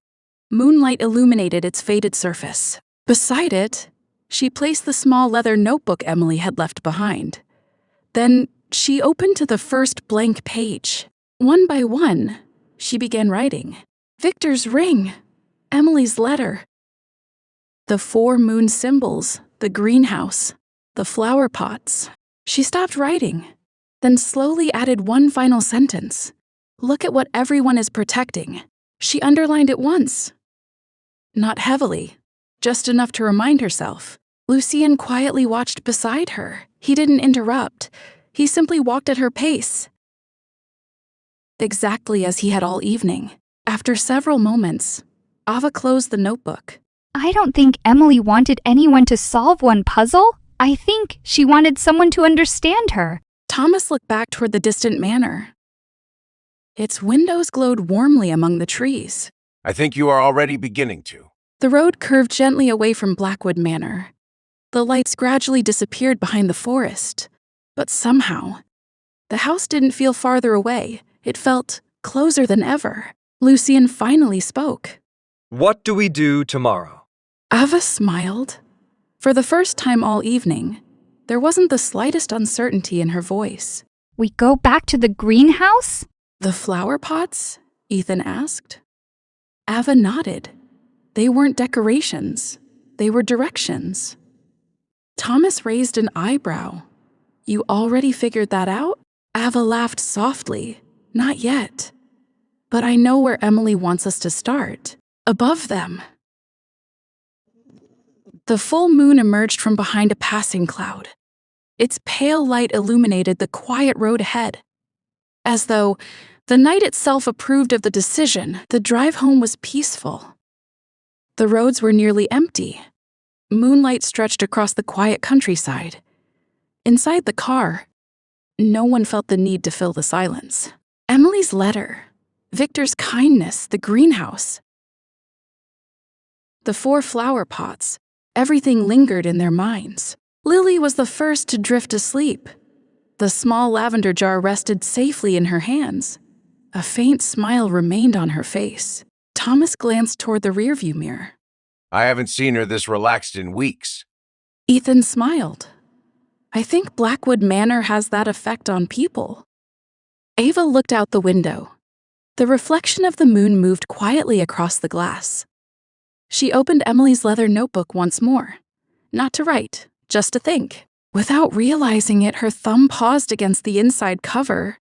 Moonlight illuminated its faded surface. Beside it, she placed the small leather notebook Emily had left behind. Then she opened to the first blank page. One by one, she began writing. Victor's ring, Emily's letter. The 4 moon symbols, the greenhouse, the flower pots. She stopped writing, then slowly added one final sentence. Look at what everyone is protecting. She underlined it once. Not heavily, just enough to remind herself. Lucien quietly watched beside her. He didn't interrupt. He simply walked at her pace. Exactly as he had all evening. After several moments, Ava closed the notebook. I don't think Emily wanted anyone to solve one puzzle. I think she wanted someone to understand her. Thomas looked back toward the distant manor. Its windows glowed warmly among the trees. I think you are already beginning to. The road curved gently away from Blackwood Manor. The lights gradually disappeared behind the forest. But somehow, the house didn't feel farther away. It felt closer than ever. Lucien finally spoke. What do we do tomorrow? Ava smiled. For the first time all evening, there wasn't the slightest uncertainty in her voice. We go back to the greenhouse? The flower pots? Ethan asked. Ava nodded. They weren't decorations. They were directions. Thomas raised an eyebrow. You already figured that out? Ava laughed softly. Not yet. But I know where Emily wants us to start. Above them. The full moon emerged from behind a passing cloud. Its pale light illuminated the quiet road ahead. As though the night itself approved of the decision, the drive home was peaceful. The roads were nearly empty. Moonlight stretched across the quiet countryside. Inside the car, no one felt the need to fill the silence. Emily's letter, Victor's kindness, the greenhouse, the 4 flower pots, everything lingered in their minds. Lily was the first to drift asleep. The small lavender jar rested safely in her hands. A faint smile remained on her face. Thomas glanced toward the rearview mirror. I haven't seen her this relaxed in weeks. Ethan smiled. I think Blackwood Manor has that effect on people. Ava looked out the window. The reflection of the moon moved quietly across the glass. She opened Emily's leather notebook once more. Not to write, just to think. Without realizing it, her thumb paused against the inside cover.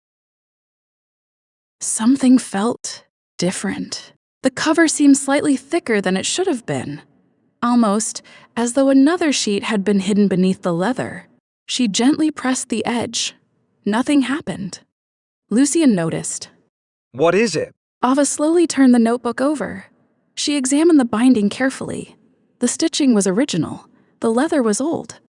Something felt different. The cover seemed slightly thicker than it should have been, almost as though another sheet had been hidden beneath the leather. She gently pressed the edge. Nothing happened. Lucien noticed. What is it? Ava slowly turned the notebook over. She examined the binding carefully. The stitching was original. The leather was old.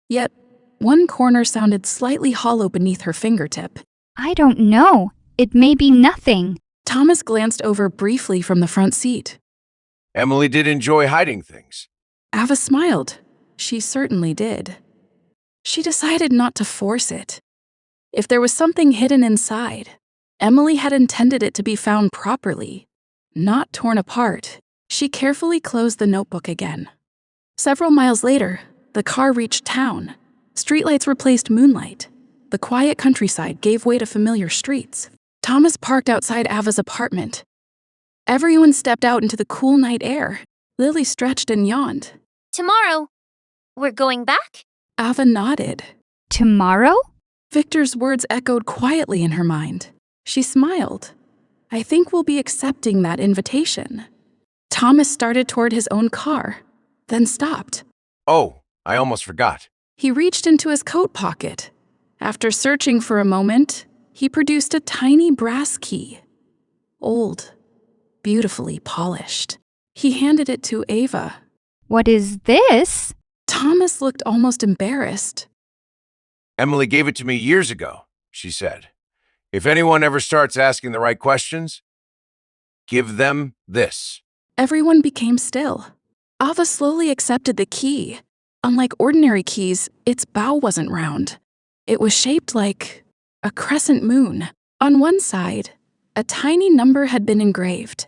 Yet, one corner sounded slightly hollow beneath her fingertip. I don't know. It may be nothing. Thomas glanced over briefly from the front seat. Emily did enjoy hiding things. Ava smiled. She certainly did. She decided not to force it. If there was something hidden inside, Emily had intended it to be found properly, not torn apart. She carefully closed the notebook again. Several miles later, the car reached town. Streetlights replaced moonlight. The quiet countryside gave way to familiar streets. Thomas parked outside Ava's apartment. Everyone stepped out into the cool night air. Lily stretched and yawned. Tomorrow, we're going back? Ava nodded. Tomorrow? Victor's words echoed quietly in her mind. She smiled. I think we'll be accepting that invitation. Thomas started toward his own car, then stopped. Oh, I almost forgot. He reached into his coat pocket. After searching for a moment, he produced a tiny brass key. Old, beautifully polished. He handed it to Ava. What is this? Thomas looked almost embarrassed. Emily gave it to me years ago, she said. If anyone ever starts asking the right questions, give them this. Everyone became still. Ava slowly accepted the key. Unlike ordinary keys, its bow wasn't round. It was shaped like a crescent moon. On one side, a tiny number had been engraved.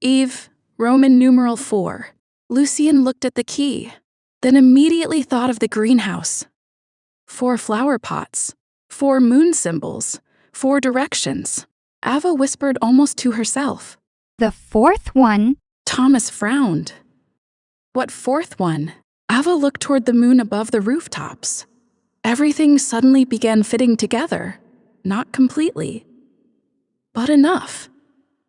Eve, Roman numeral 4. Lucien looked at the key, then immediately thought of the greenhouse. 4 flower pots, 4 moon symbols, 4 directions. Ava whispered almost to herself. The 4th one? Thomas frowned. What 4th one? Ava looked toward the moon above the rooftops. Everything suddenly began fitting together. Not completely, but enough.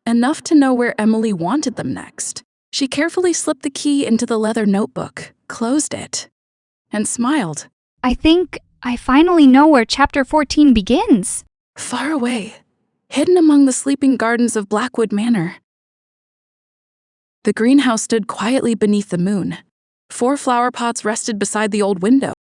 Enough to know where Emily wanted them next. She carefully slipped the key into the leather notebook, closed it, and smiled. I think I finally know where chapter 14 begins. Far away, hidden among the sleeping gardens of Blackwood Manor. The greenhouse stood quietly beneath the moon. 4 flower pots rested beside the old window.